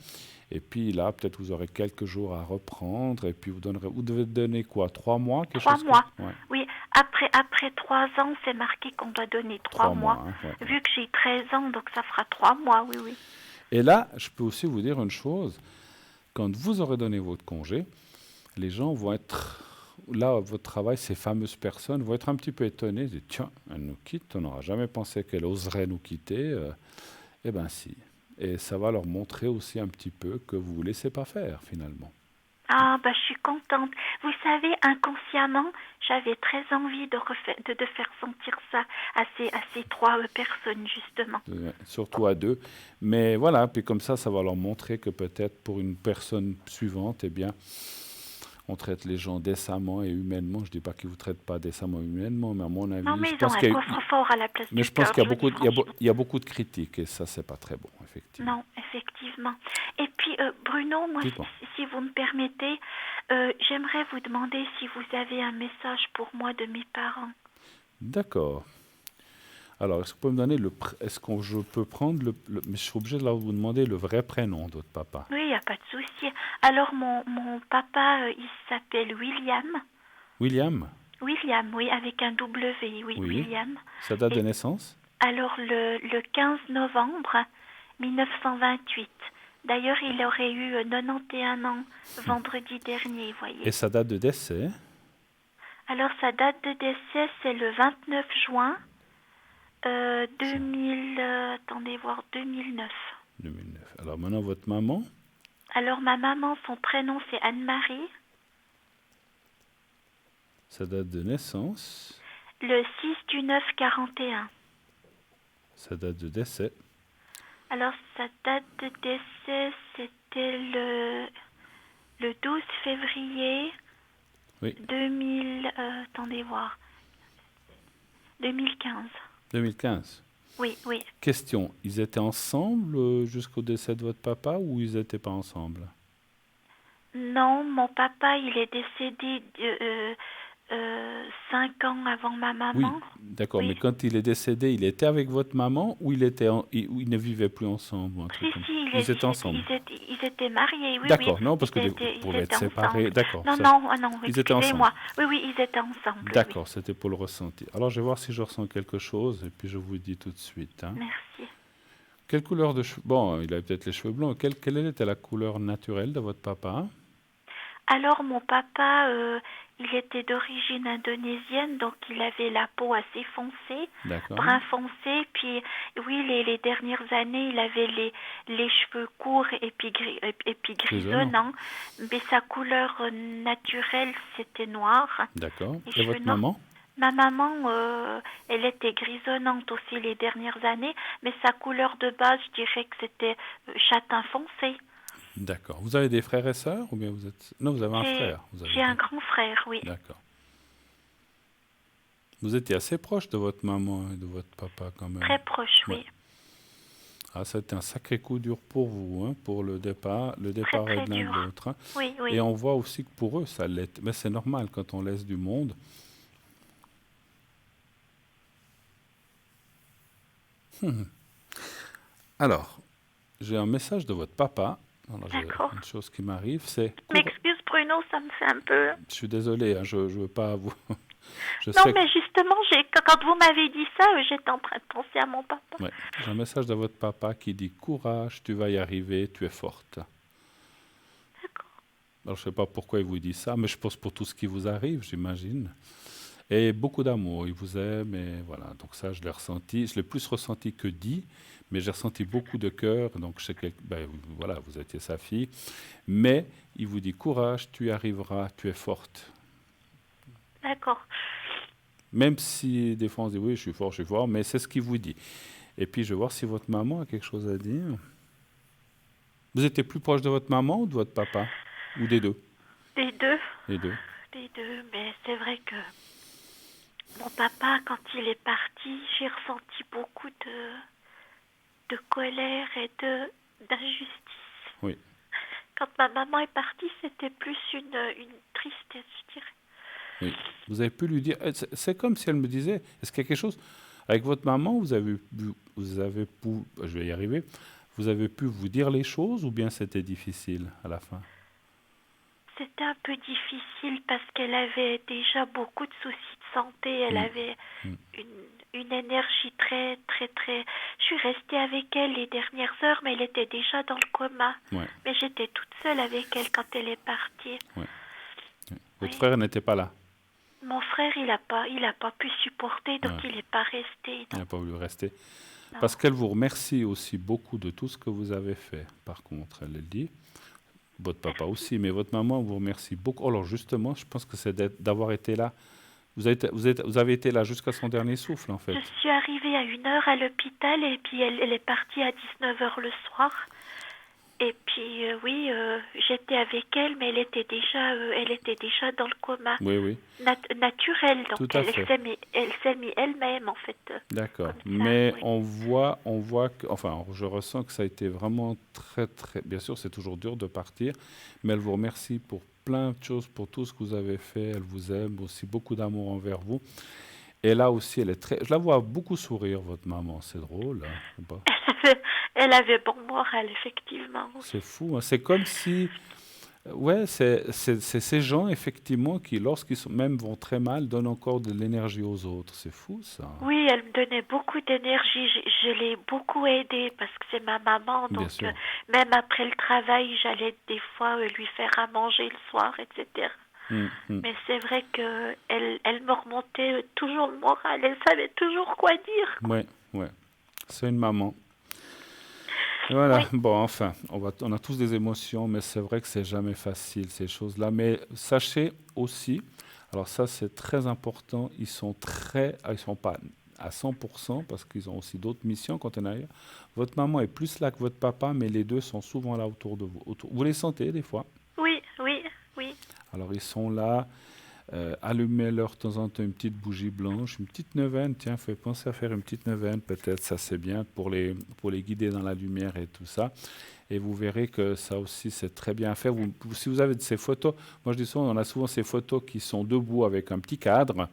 Et puis là, peut-être vous aurez quelques jours à reprendre. Et puis vous devez donner quoi? 3 mois? 3 mois. Ouais. Oui, après 3 ans, c'est marqué qu'on doit donner 3 mois. Hein, ouais. Vu que j'ai 13 ans, donc ça fera 3 mois, oui. Et là, je peux aussi vous dire une chose. Quand vous aurez donné votre congé, les gens vont être... Là, votre travail, ces fameuses personnes vont être un petit peu étonnées. Ils disent, tiens, elle nous quitte, on n'aura jamais pensé qu'elle oserait nous quitter. Eh bien, si. Et ça va leur montrer aussi un petit peu que vous ne vous laissez pas faire, finalement. Ah, je suis contente. Vous savez, inconsciemment, j'avais très envie de faire sentir ça à ces 3 personnes, justement. Surtout à 2. Mais voilà, puis comme ça va leur montrer que peut-être pour une personne suivante, eh bien, On traite les gens décemment et humainement. Je ne dis pas qu'ils ne vous traitent pas décemment et humainement, mais à mon Non, avis, mais je ils ont pense un qu'il y a, coffre-fort à la place mais du je pense cœur, qu'il y a je vous dis beaucoup, franchement. il y a beaucoup de critiques et ça, c'est pas très bon, effectivement. Non, effectivement. Et puis, Bruno, moi, Dites-moi. si vous me permettez, j'aimerais vous demander si vous avez un message pour moi de mes parents. D'accord. Alors, est-ce que vous pouvez me donner est-ce que je peux prendre mais je suis obligé de vous demander le vrai prénom de votre papa. Oui, il n'y a pas de souci. Alors, mon papa, il s'appelle William. William? William, oui, avec un W, oui, Oui. William. Sa date de Et naissance? alors, le 15 novembre 1928. D'ailleurs, il aurait eu 91 ans vendredi dernier, vous Et voyez. sa date de décès? Alors, sa date de décès, c'est le 29 juin attendez voir, 2009. 2009. Alors maintenant, votre maman? Alors, ma maman, son prénom, c'est Anne-Marie. Sa date de naissance? Le 6 du 9 41. Sa date de décès? Alors, sa date de décès, c'était le 12 février Oui. attendez voir, 2015. 2015. Oui, oui. Question, ils étaient ensemble jusqu'au décès de votre papa ou ils n'étaient pas ensemble? Non, mon papa, il est décédé 5 ans avant ma Oui, maman. d'accord, mais Oui. quand il est décédé, il était avec votre maman ou ou ils ne vivaient plus ensemble ou un truc Si, comme si, Ils étaient ensemble. ils étaient mariés, oui, D'accord, oui. non, parce que Ils vous pouvez ils être étaient séparés. ensemble. D'accord, Non, ça, non, non, ils étaient excusez-moi. ensemble. Oui, oui, ils étaient ensemble, oui. D'accord, c'était pour le ressentir. Alors, je vais voir si je ressens quelque chose et puis je vous dis tout de suite. Hein. Merci. Quelle couleur de cheveux? Bon, il avait peut-être les cheveux blancs. Quelle était la couleur naturelle de votre papa? Alors, mon papa, il était d'origine indonésienne, donc il avait la peau assez foncée, D'accord. brun foncé. Puis, oui, les dernières années, il avait les cheveux courts et puis, grisonnants. Mais sa couleur naturelle, c'était noir. D'accord. Les Et votre cheveux noirs. maman? Ma maman, elle était grisonnante aussi les dernières années, mais sa couleur de base, je dirais que c'était châtain foncé. D'accord. Vous avez des frères et sœurs ou bien vous êtes... Non, vous avez un frère. J'ai un grand frère, oui. D'accord. Vous étiez assez proche de votre maman et de votre papa quand même. Très proche, oui. Ouais. Ah, c'était un sacré coup dur pour vous, hein, pour le départ Très, et de l'un dur. de l'autre. Hein. Oui, oui. Et on voit aussi que pour eux, ça l'est. Mais c'est normal quand on laisse du monde. Alors, j'ai un message de votre papa. Alors, D'accord. une chose qui m'arrive, c'est... M'excuse Bruno, ça me fait un peu... Je suis désolé, hein, je ne veux pas vous... non, mais justement, quand vous m'avez dit ça, j'étais en train de penser à mon papa. Ouais. J'ai un message de votre papa qui dit « Courage, tu vas y arriver, tu es forte ». D'accord. Alors, je ne sais pas pourquoi il vous dit ça, mais je pense pour tout ce qui vous arrive, j'imagine. Et beaucoup d'amour, il vous aime, et voilà. Donc ça, je l'ai ressenti. Je l'ai plus ressenti que dit, mais j'ai ressenti beaucoup de cœur. Donc, je sais que, voilà, vous étiez sa fille. Mais il vous dit « Courage, tu y arriveras, tu es forte ». D'accord. Même si des fois on se dit oui, je suis fort, mais c'est ce qu'il vous dit. Et puis je vais voir si votre maman a quelque chose à dire. Vous étiez plus proche de votre maman ou de votre papa? Ou des deux? Des deux. Les deux. Les deux, mais c'est vrai que mon papa, quand il est parti, j'ai ressenti beaucoup de colère et d'injustice. Oui. Quand ma maman est partie, c'était plus une tristesse, je dirais. Oui. Vous avez pu lui dire, c'est comme si elle me disait, est-ce qu'il y a quelque chose avec votre maman, vous avez pu, je vais y arriver, vous avez pu vous dire les choses ou bien c'était difficile à la fin? C'était un peu difficile parce qu'elle avait déjà beaucoup de soucis de santé, elle avait une énergie très, très, très... Je suis restée avec elle les dernières heures, mais elle était déjà dans le coma. Ouais. Mais j'étais toute seule avec elle quand elle est partie. Ouais. Votre frère n'était pas là? Mon frère, il a pas pu supporter, donc il n'est pas resté. Il n'a pas voulu rester. Non. Parce qu'elle vous remercie aussi beaucoup de tout ce que vous avez fait. Par contre, elle le dit. Votre papa aussi, mais votre maman vous remercie beaucoup. Alors justement, je pense que c'est d'avoir été là. Vous avez été là jusqu'à son dernier souffle, en fait. Je suis arrivée à 1h à l'hôpital et puis elle est partie à 19h le soir. Et puis, oui, j'étais avec elle, mais elle était déjà dans le coma Oui, oui, naturel. tout Donc, à elle fait. s'est mis, elle s'est mis elle-même, en fait, D'accord. comme ça, Mais oui. on voit que, enfin, je ressens que ça a été vraiment très, très. Bien sûr, c'est toujours dur de partir, mais elle vous remercie pour plein de choses, pour tout ce que vous avez fait. Elle vous aime aussi, beaucoup d'amour envers vous. Et là aussi, elle est très. Je la vois beaucoup sourire, votre maman. C'est drôle, hein, ou pas? Elle avait bon moral, effectivement, oui. C'est fou, hein. C'est comme si. Ouais, c'est ces gens, effectivement, qui, lorsqu'ils même vont très mal, donnent encore de l'énergie aux autres. C'est fou, ça. Oui, elle me donnait beaucoup d'énergie. Je l'ai beaucoup aidée parce que c'est ma maman. Bien Donc, sûr. même après le travail, j'allais des fois lui faire à manger le soir, etc. Hum, hum. Mais c'est vrai que elle me remontait toujours le moral. Elle savait toujours quoi dire, quoi. Ouais, ouais. C'est une maman. Voilà, Oui, bon, enfin, on a tous des émotions, mais c'est vrai que c'est jamais facile, ces choses-là. Mais sachez aussi, alors ça c'est très important, ils sont pas à 100% parce qu'ils ont aussi d'autres missions quand on est ailleurs. Votre maman est plus là que votre papa, mais les deux sont souvent là autour de vous. Vous les sentez des fois. oui, oui, oui. Alors ils sont là, allumez-leur de temps en temps une petite bougie blanche, une petite neuvaine, tiens, fait penser à faire une petite neuvaine, peut-être ça c'est bien pour les guider dans la lumière et tout ça. Et vous verrez que ça aussi c'est très bien à faire. Si vous avez de ces photos, moi je dis souvent, on a souvent ces photos qui sont debout avec un petit cadre,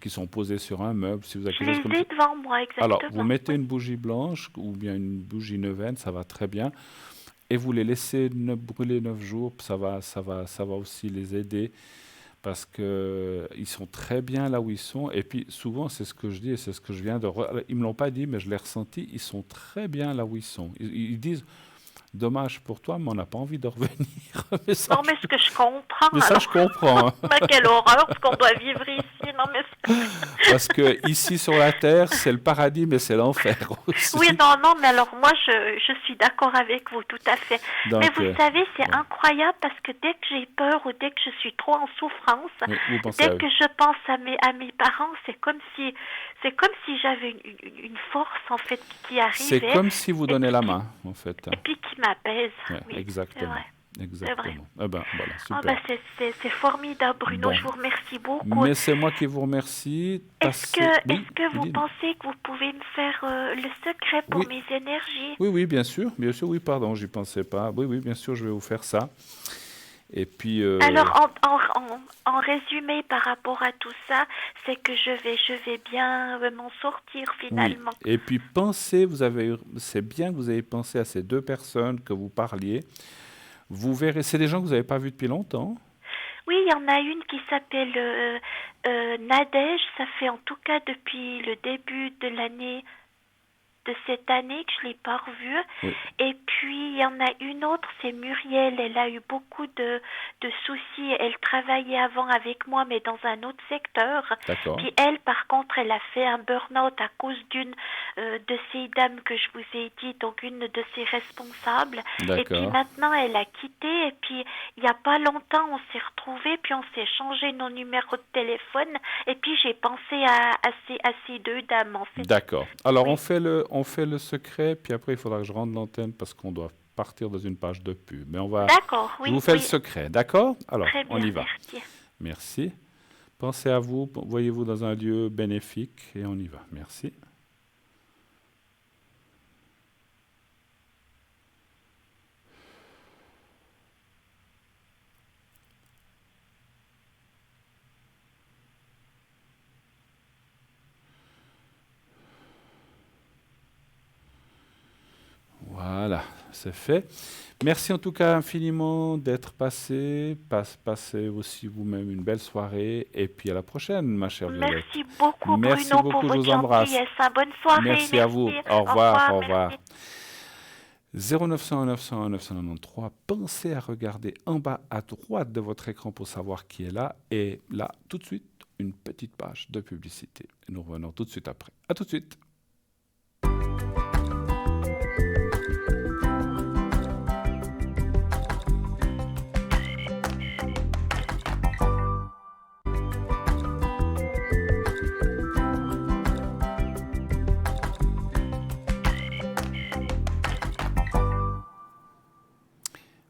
qui sont posées sur un meuble. Si vous avez Je quelque chose comme les ça. ai devant moi, Alors, vous exactement. mettez Oui. une bougie blanche ou bien une bougie neuvaine, ça va très bien. Et vous les laissez brûler 9 jours, ça va aussi les aider parce que ils sont très bien là où ils sont. Et puis souvent, c'est ce que je dis et c'est ce que je viens de. Ils me l'ont pas dit, mais je l'ai ressenti. Ils sont très bien là où ils sont. Ils disent, dommage pour toi, mais on n'a pas envie de revenir. mais, ça, Non, mais ce que je comprends, mais ça, je alors. comprends, hein. Mais quelle horreur ce qu'on doit vivre ici. Non, mais Parce que ici sur la terre, c'est le paradis, mais c'est l'enfer aussi. oui, non, non, mais alors moi, je suis d'accord avec vous, tout à fait. Mais Donc, vous savez, c'est ouais. incroyable parce que dès que j'ai peur ou dès que je suis trop en souffrance, Oui, vous pensez dès à eux. que je pense à mes parents, c'est comme si j'avais une force, en fait, qui C'est arrivait comme si vous et donnez puis la qui, main, en fait, hein. et puis qui m'apaise. Ouais, Oui, c'est exactement. vrai, c'est vrai. Exactement. Eh ben, voilà, Oh, super. bah, c'est formidable, Bruno, Bon. je vous remercie beaucoup. Mais c'est moi qui vous remercie. Oui, Est-ce que vous dites. pensez que vous pouvez me faire le secret pour Oui, mes énergies? oui, oui, bien sûr, oui, pardon, j'y pensais pas. Oui, oui, bien sûr, je vais vous faire ça. Et puis, Alors, en résumé par rapport à tout ça, c'est que je vais bien m'en sortir oui. finalement. Et puis, c'est bien que vous ayez pensé à ces deux personnes que vous parliez. Vous verrez, c'est des gens que vous n'avez pas vus depuis longtemps. Oui, il y en a une qui s'appelle Nadège. Ça fait en tout cas depuis le début de cette année que je ne l'ai pas revue. Oui, Et puis, il y en a une autre, c'est Muriel. Elle a eu beaucoup de soucis. Elle travaillait avant avec moi, mais dans un autre secteur. d'accord, Puis elle, par contre, elle a fait un burn-out à cause d'une de ces dames que je vous ai dit, donc une de ses responsables. Et puis d'accord, maintenant, elle a quitté. Et puis, il n'y a pas longtemps, on s'est retrouvés. Puis on s'est changé nos numéros de téléphone. Et puis, j'ai pensé à ces deux dames, en fait. d'accord. Alors, Oui. on fait le secret, puis après, il faudra que je rende l'antenne parce qu'on doit partir dans une page de pub. Mais D'accord, je oui, vous fais le oui. secret, d'accord? Alors, Très on bien, y va. merci. Merci. Pensez à vous, voyez-vous dans un lieu bénéfique et on y va. Merci. Voilà, c'est fait. Merci en tout cas infiniment d'être passé. Passez aussi vous-même une belle soirée et puis à la prochaine, ma chère Violette. Merci beaucoup, Merci Bruno, pour beaucoup, je votre vous embrasse. gentillesse. Bonne soirée, Merci à vous. merci. Au revoir, au Merci. revoir. 0900 901 993. Pensez à regarder en bas à droite de votre écran pour savoir qui est là. Et là, tout de suite, une petite page de publicité. Nous revenons tout de suite après. À tout de suite.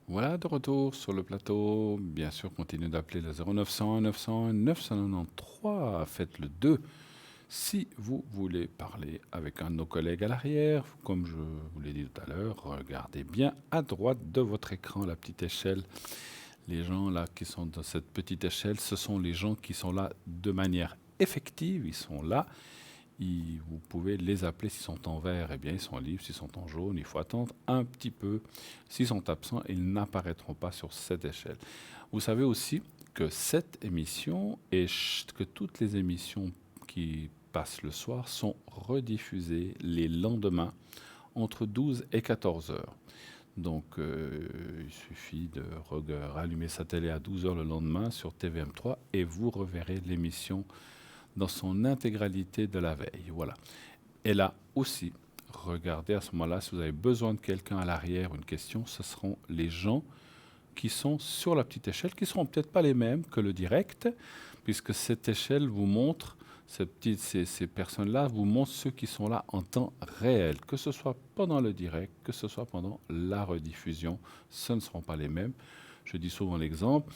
Voilà, de retour sur le plateau. Bien sûr, continuez d'appeler le 0900 900 993. Faites le 2 si vous voulez parler avec un de nos collègues à l'arrière. Comme je vous l'ai dit tout à l'heure, regardez bien à droite de votre écran la petite échelle. Les gens là qui sont dans cette petite échelle, ce sont les gens qui sont là de manière effective. Ils sont là. Vous pouvez les appeler s'ils sont en vert, eh bien ils sont libres. S'ils sont en jaune, il faut attendre un petit peu. S'ils sont absents, ils n'apparaîtront pas sur cette échelle. Vous savez aussi que cette émission et que toutes les émissions qui passent le soir sont rediffusées les lendemains entre 12 et 14 heures. Donc, il suffit de rallumer sa télé à 12 heures le lendemain sur TVM3 et vous reverrez l'émission dans son intégralité de la veille. Voilà. Et là aussi, regardez à ce moment-là, si vous avez besoin de quelqu'un à l'arrière, une question, ce seront les gens qui sont sur la petite échelle, qui ne seront peut-être pas les mêmes que le direct, puisque cette échelle vous montre, ces personnes-là vous montrent ceux qui sont là en temps réel, que ce soit pendant le direct, que ce soit pendant la rediffusion, ce ne seront pas les mêmes. Je dis souvent l'exemple,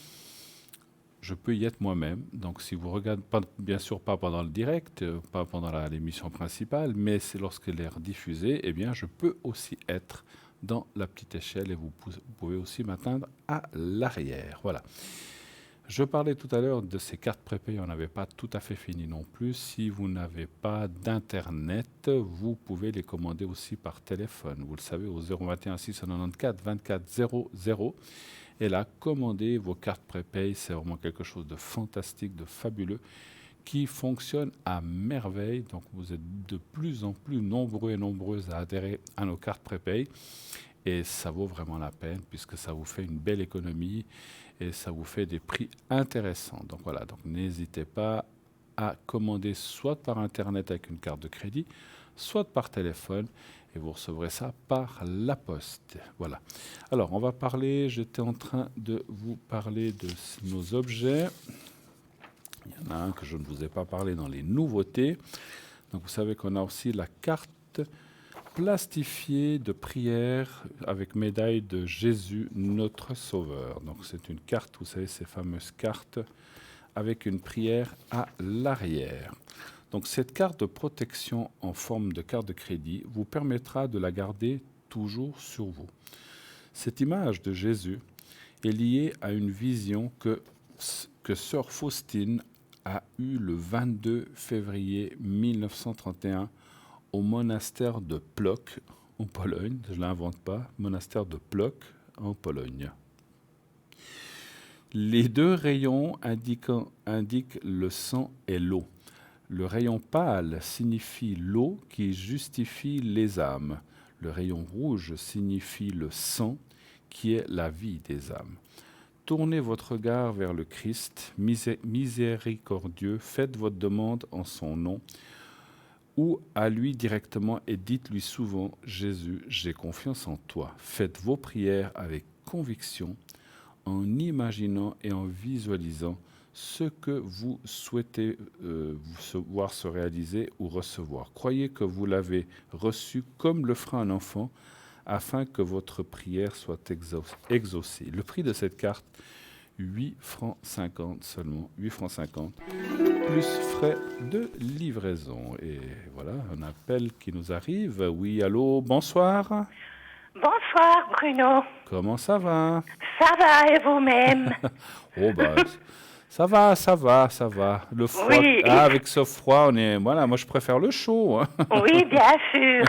je peux y être moi-même. Donc, si vous regardez, bien sûr pas pendant le direct, pas pendant l'émission principale, mais c'est lorsqu'elle est rediffusée, eh bien, je peux aussi être dans la petite échelle et vous pouvez aussi m'atteindre à l'arrière. Voilà. Je parlais tout à l'heure de ces cartes prépayées, on n'avait pas tout à fait fini non plus. Si vous n'avez pas d'Internet, vous pouvez les commander aussi par téléphone. Vous le savez, au 021 694 24 00. Et là, commandez vos cartes prépay, c'est vraiment quelque chose de fantastique, de fabuleux, qui fonctionne à merveille. Donc, vous êtes de plus en plus nombreux et nombreuses à adhérer à nos cartes prépay. Et ça vaut vraiment la peine, puisque ça vous fait une belle économie et ça vous fait des prix intéressants. Donc voilà, donc n'hésitez pas à commander soit par Internet avec une carte de crédit, soit par téléphone. Et vous recevrez ça par la poste. Voilà. Alors, on va parler, j'étais en train de vous parler de nos objets. Il y en a un que je ne vous ai pas parlé dans les nouveautés. Donc, vous savez qu'on a aussi la carte plastifiée de prière avec médaille de Jésus, notre Sauveur. Donc, c'est une carte, vous savez, ces fameuses cartes avec une prière à l'arrière. Donc cette carte de protection en forme de carte de crédit vous permettra de la garder toujours sur vous. Cette image de Jésus est liée à une vision que sœur Faustine a eue le 22 février 1931 au monastère de Płock en Pologne. Je ne l'invente pas, monastère de Płock en Pologne. Les deux rayons indiquent le sang et l'eau. Le rayon pâle signifie l'eau qui justifie les âmes. Le rayon rouge signifie le sang qui est la vie des âmes. Tournez votre regard vers le Christ, miséricordieux, faites votre demande en son nom, ou à lui directement et dites-lui souvent, Jésus, j'ai confiance en toi. Faites vos prières avec conviction, en imaginant et en visualisant ce que vous souhaitez voir se réaliser ou recevoir. Croyez que vous l'avez reçu comme le fera un enfant, afin que votre prière soit exaucée. Le prix de cette carte, 8 francs 50 seulement, 8 francs 50, plus frais de livraison. Et voilà, un appel qui nous arrive. Oui, allô, bonsoir. Bonsoir Bruno. Comment ça va? Ça va et vous-même? Oh bah... Ça va. Le froid, oui. Avec ce froid, voilà, moi je préfère le chaud. Hein. Oui, bien sûr.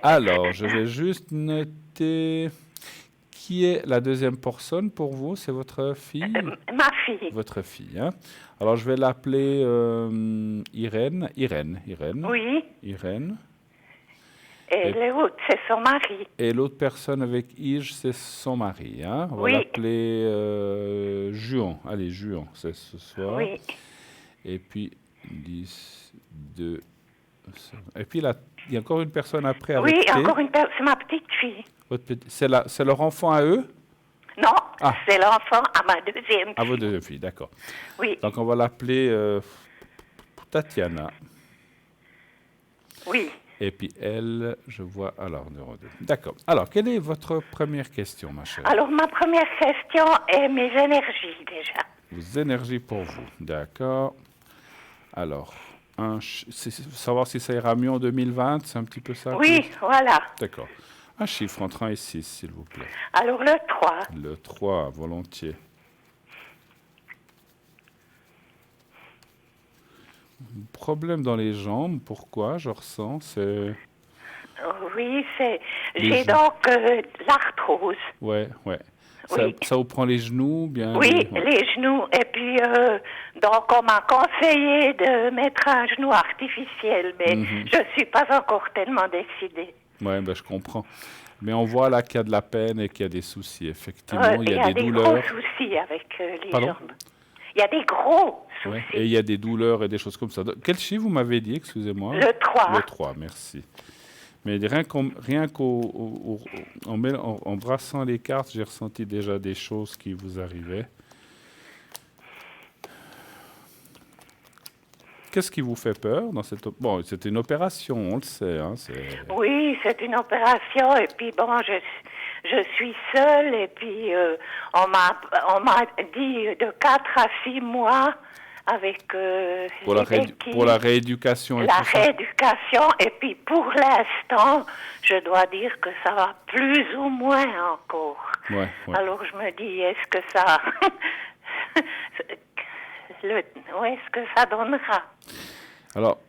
Alors, je vais juste noter qui est la deuxième personne pour vous. C'est votre fille? Ma fille. Votre fille, hein. Alors, je vais l'appeler Irène. Oui. Irène. Et l'autre, c'est son mari. Et l'autre personne avec Ige, c'est son mari. Hein? On va l'appeler Juan. Allez, Juan, c'est ce soir. Oui. Et puis, 10, 2... Et puis, là, il y a encore une personne après avec Oui, encore une personne. C'est ma petite fille. C'est leur enfant à eux? Non, c'est l'enfant à ma deuxième fille. À votre deuxième fille, d'accord. Oui. Donc, on va l'appeler Tatiana. Oui. Et puis elle, je vois, alors, numéro 2. D'accord. Alors, quelle est votre première question, ma chère? Alors, ma première question est mes énergies, déjà. Vos énergies pour vous, d'accord. Alors, savoir si ça ira mieux en 2020, c'est un petit peu ça? Oui, voilà. D'accord. Un chiffre entre 1 et 6, s'il vous plaît. Alors, le 3. Le 3, volontiers. Problème dans les jambes, pourquoi je ressens, c'est... Oui, j'ai donc l'arthrose. Ouais. Oui. Ça vous prend les genoux, bien? Oui, Ouais. les genoux. Et puis, donc, on m'a conseillé de mettre un genou artificiel, mais je ne suis pas encore tellement décidée. Oui, ben, je comprends. Mais on voit là qu'il y a de la peine et qu'il y a des soucis. Effectivement, il y a des douleurs. Il y a des gros soucis avec les Pardon? jambes. Il y a des gros soucis. Ouais. Et il y a des douleurs et des choses comme ça. Quel chiffre vous m'avez dit, excusez-moi? Le 3. Le 3, merci. Mais rien qu'en brassant les cartes, j'ai ressenti déjà des choses qui vous arrivaient. Qu'est-ce qui vous fait peur dans cette... Bon, c'est une opération, on le sait. Hein, oui, c'est une opération. Et puis, bon, je suis seule. Et puis, on m'a dit de 4 à 6 mois avec... pour la rééducation et la tout ça. rééducation. Et puis, pour l'instant, je dois dire que ça va plus ou moins encore. Ouais. Alors, je me dis, est-ce que ça... Où est-ce que ça donnera? Alors,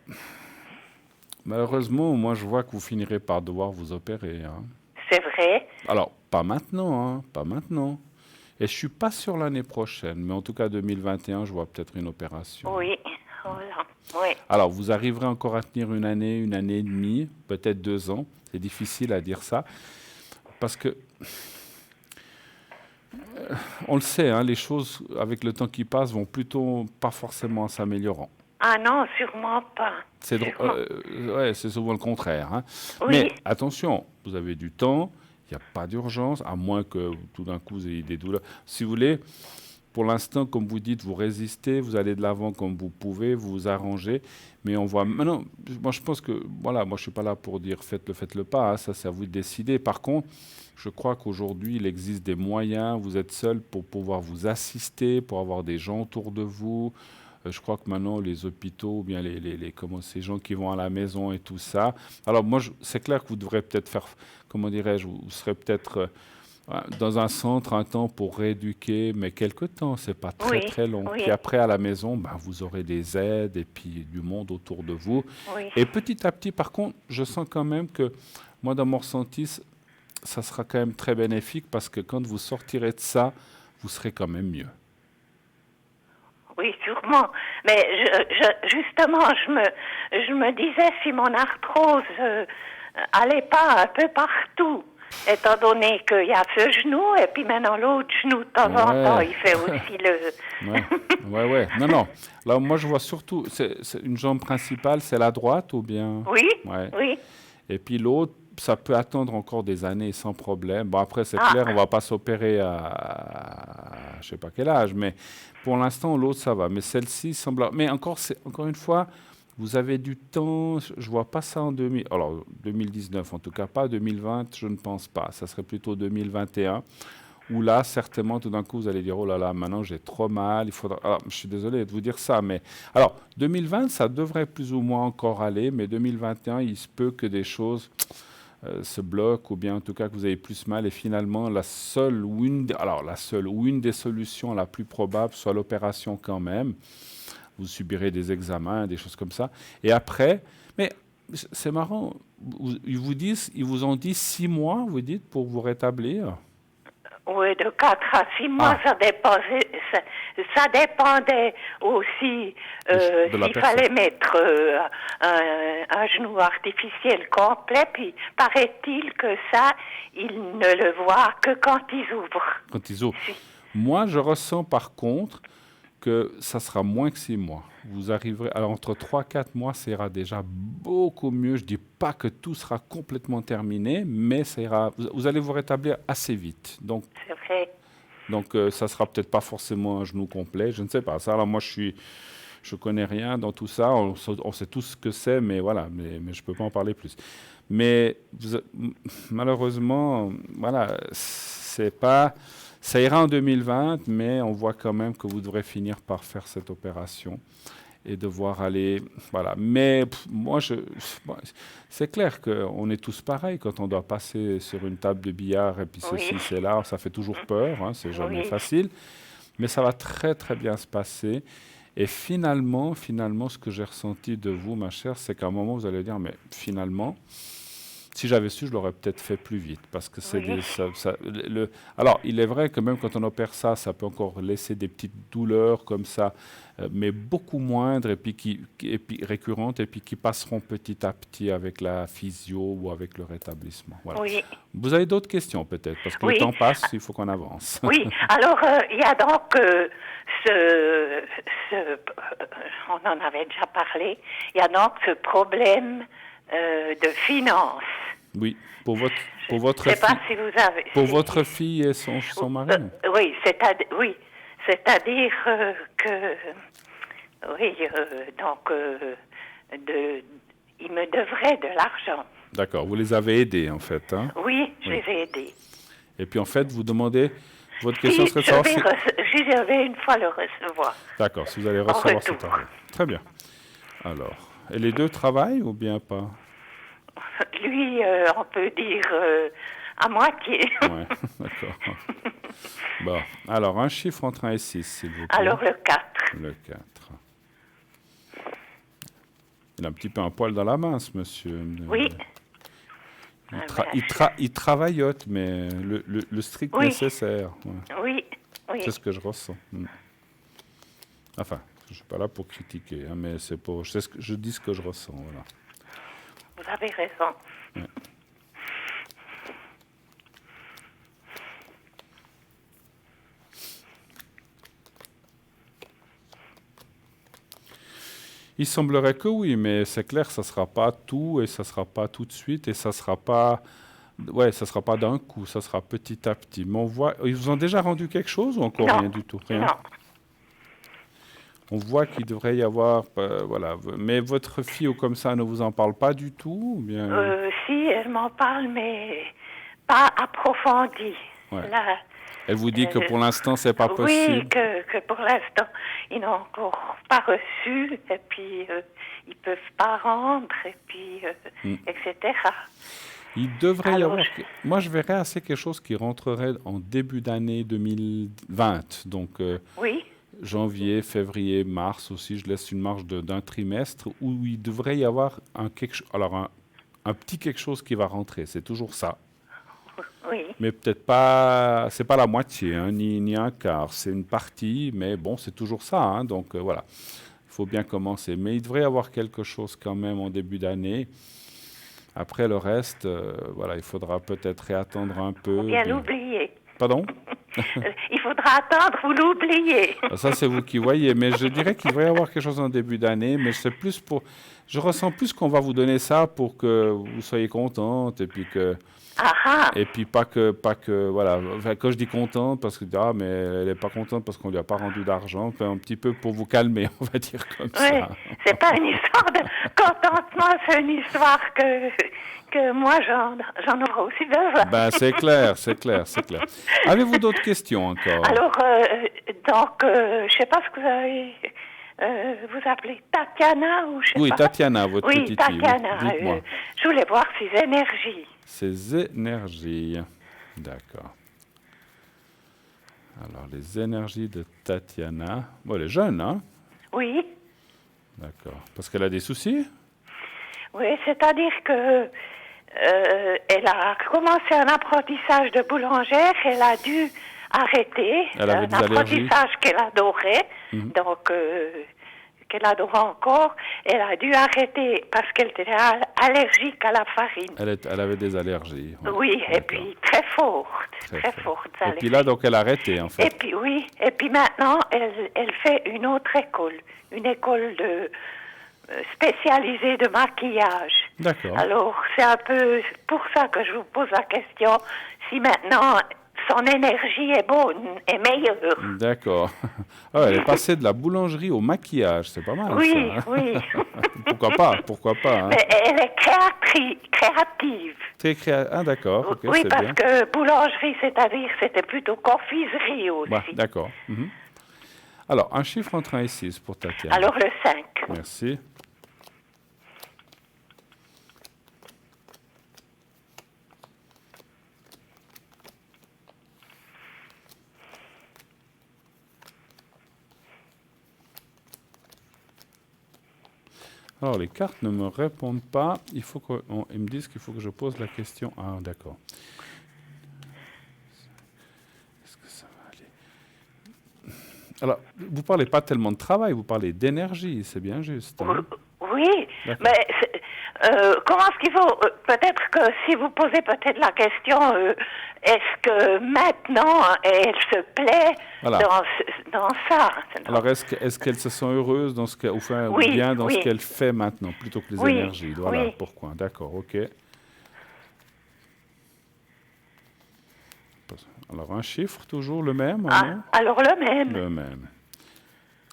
malheureusement, moi, je vois que vous finirez par devoir vous opérer. Hein. C'est vrai? Alors, pas maintenant, pas maintenant. Et je suis pas sur l'année prochaine, mais en tout cas 2021, je vois peut-être une opération. Oui, voilà. Oui. Alors, vous arriverez encore à tenir une année et demie, peut-être 2 ans. C'est difficile à dire ça, parce que on le sait, hein, les choses avec le temps qui passe vont plutôt pas forcément en s'améliorant. Ah non, sûrement pas. C'est souvent le contraire. Hein. Oui. Mais attention, vous avez du temps, il n'y a pas d'urgence, à moins que tout d'un coup vous ayez des douleurs. Si vous voulez, pour l'instant, comme vous dites, vous résistez, vous allez de l'avant comme vous pouvez, vous vous arrangez. Mais on voit maintenant, moi je pense que, voilà, moi je ne suis pas là pour dire faites-le pas, hein, ça c'est à vous de décider. Par contre, je crois qu'aujourd'hui, il existe des moyens, vous êtes seul pour pouvoir vous assister, pour avoir des gens autour de vous. Je crois que maintenant, les hôpitaux, ou bien ces gens qui vont à la maison et tout ça. Alors moi, c'est clair que vous devrez peut-être faire, comment dirais-je, vous serez peut-être dans un centre un temps pour rééduquer, mais quelque temps, c'est pas très long. Oui. Puis après, à la maison, vous aurez des aides et puis du monde autour de vous. Oui. Et petit à petit, par contre, je sens quand même que, moi, dans mon ressenti, ça sera quand même très bénéfique parce que quand vous sortirez de ça, vous serez quand même mieux. Oui, sûrement. Mais justement, je me disais si mon arthrose allait pas un peu partout, étant donné qu'il y a ce genou et puis maintenant l'autre genou, de temps en temps, il fait aussi le... Ouais. Non. Là, moi, je vois surtout, c'est une jambe principale, c'est la droite ou bien... Oui. Et puis l'autre, ça peut attendre encore des années sans problème. Bon, après, c'est clair, on ne va pas s'opérer à je ne sais pas quel âge, mais pour l'instant, l'autre, ça va. Mais celle-ci semble... Mais encore une fois, vous avez du temps. Je ne vois pas ça en 2019, en tout cas pas 2020, je ne pense pas. Ça serait plutôt 2021, où là, certainement, tout d'un coup, vous allez dire, oh là là, maintenant, j'ai trop mal. Il faudra... Alors, je suis désolé de vous dire ça, mais... Alors, 2020, ça devrait plus ou moins encore aller, mais 2021, il se peut que des choses... se bloque ou bien en tout cas que vous avez plus mal et finalement la seule ou une des solutions la plus probable soit l'opération quand même. Vous subirez des examens, des choses comme ça. Et après, mais c'est marrant, ils vous ont dit 6 mois, vous dites, pour vous rétablir? Oui, de 4 à 6 mois, ça dépendait aussi s'il fallait mettre un genou artificiel complet, puis paraît-il que ça, ils ne le voient que quand ils ouvrent. Quand ils ouvrent. Moi, je ressens par contre que ça sera moins que 6 mois. Vous arriverez, alors entre 3 et 4 mois, ça ira déjà beaucoup mieux. Je ne dis pas que tout sera complètement terminé, mais ça ira, vous allez vous rétablir assez vite. Donc, c'est vrai. Donc ça ne sera peut-être pas forcément un genou complet, je ne sais pas. Ça, alors moi, je je connais rien dans tout ça. On sait tous ce que c'est, mais voilà, mais je peux pas en parler plus. Mais malheureusement, voilà, c'est pas. Ça ira en 2020, mais on voit quand même que vous devrez finir par faire cette opération et devoir aller, voilà. Mais moi, c'est clair qu'on est tous pareils quand on doit passer sur une table de billard et puis ceci, c'est là, ça fait toujours peur, hein, c'est jamais facile, mais ça va très très bien se passer. Et finalement, ce que j'ai ressenti de vous, ma chère, c'est qu'à un moment, vous allez dire, mais finalement, si j'avais su, je l'aurais peut-être fait plus vite, parce que c'est alors, il est vrai que même quand on opère ça, ça peut encore laisser des petites douleurs comme ça, mais beaucoup moindres et puis récurrentes, et puis qui passeront petit à petit avec la physio ou avec le rétablissement. Voilà. Oui. Vous avez d'autres questions peut-être, parce que le temps passe, il faut qu'on avance. Oui, alors il y a donc on en avait déjà parlé, il y a donc ce problème de finances. Oui, pour votre je ne sais pas si vous avez... Pour votre fille et son mari. Oui, c'est-à-dire que... Oui, donc, il me devrait de l'argent. D'accord, vous les avez aidés en fait. Hein? Oui, je les ai aidés. Et puis en fait, vous demandez... Votre question serait de savoir si... Je vais une fois le recevoir. D'accord, si vous allez recevoir cet argent. Très bien. Alors, et les deux travaillent ou bien pas? Lui, on peut dire à moitié. Oui, d'accord. Bon, alors un chiffre entre 1 et 6, s'il vous plaît. Alors le 4. Le 4. Il a un petit peu un poil dans la main, ce monsieur. Oui. Il travaillote, mais le strict nécessaire. Ouais. Oui. C'est ce que je ressens. Enfin, je ne suis pas là pour critiquer, hein, mais je dis ce que je ressens. Voilà. Vous avez raison. Ouais. Il semblerait que oui, mais c'est clair, ça ne sera pas tout et ça ne sera pas tout de suite et ça ne sera pas... Ouais, ça ne sera pas d'un coup, ça sera petit à petit. Mais on voit... Ils vous ont déjà rendu quelque chose ou encore rien du tout? Rien. Non. On voit qu'il devrait y avoir... voilà. Mais votre fille ou comme ça ne vous en parle pas du tout ou bien... Si, elle m'en parle, mais pas approfondie. Ouais. Là, elle vous dit que pour l'instant, c'est pas possible. Oui, que pour l'instant, ils n'ont encore pas reçu, et puis ils peuvent pas rendre, et puis etc. Il devrait y avoir... Moi, je verrais assez quelque chose qui rentrerait en début d'année 2020. Donc, oui. Janvier, février, mars aussi, je laisse une marge d'un trimestre où il devrait y avoir un petit quelque chose qui va rentrer. C'est toujours ça. Oui. Mais peut-être pas, c'est pas la moitié, hein, ni un quart. C'est une partie, mais bon, c'est toujours ça. Hein, donc voilà, il faut bien commencer. Mais il devrait y avoir quelque chose quand même en début d'année. Après le reste, voilà, il faudra peut-être réattendre un peu. Ou bien l'oublier. Pardon? Il faudra attendre, vous l'oubliez. Ça, c'est vous qui voyez. Mais je dirais qu'il devrait y avoir quelque chose en début d'année. Mais c'est plus pour... Je ressens plus qu'on va vous donner ça pour que vous soyez contente et puis que... Et puis pas que voilà, enfin, quand je dis contente, parce que mais elle n'est pas contente parce qu'on lui a pas rendu d'argent, un petit peu pour vous calmer, on va dire comme ça. C'est pas une histoire de contentement, c'est une histoire que moi j'en aurai aussi besoin. Ben c'est clair. Avez-vous d'autres questions encore? Alors donc je sais pas ce que vous avez vous appelez Tatiana ou je sais pas. Oui, Tatiana, votre petite fille. Oui, Tatiana. Je voulais voir ses énergies. Ses énergies. D'accord. Alors, les énergies de Tatiana. Bon, elle est jeune, hein? Oui. D'accord. Parce qu'elle a des soucis? Oui, c'est-à-dire que elle a commencé un apprentissage de boulangère, elle a dû arrêter. Elle avait des apprentissage qu'elle adorait, donc qu'elle adorait encore. Elle a dû arrêter parce qu'elle était allergique à la farine. Elle avait des allergies. Oui, et puis très fortes. Et puis là, donc, elle a arrêté, en fait. Et puis maintenant, elle fait une autre école, une école spécialisée de maquillage. D'accord. Alors, c'est un peu pour ça que je vous pose la question, si maintenant son énergie est bonne, est meilleure. D'accord. Ah, elle est passée de la boulangerie au maquillage, c'est pas mal Oui, ça. Hein. oui. Pourquoi pas. Hein. Mais elle est créative. Ah d'accord, ok, Oui, c'est parce bien. que boulangerie, c'est-à-dire c'était plutôt confiserie aussi. Ouais, d'accord. Mhm. Alors, un chiffre entre 1 et 6 pour Tatiana. Alors le 5. Merci. Alors, les cartes ne me répondent pas. Ils me disent qu'il faut que je pose la question. Ah, d'accord. Est-ce que ça va aller? Alors, vous parlez pas tellement de travail, vous parlez d'énergie, c'est bien juste. Hein? Oui, D'accord. mais comment est-ce qu'il faut peut-être que si vous posez peut-être la question, est-ce que maintenant elle se plaît Voilà. dans ça? Alors, est-ce qu'elle se sent heureuse dans ce qu'elle, ou Oui, bien dans ce oui. qu'elle fait maintenant, plutôt que les Oui, énergies? Voilà, oui. pourquoi? D'accord, ok. Alors, un chiffre, toujours le même, non? Alors le même. Le même.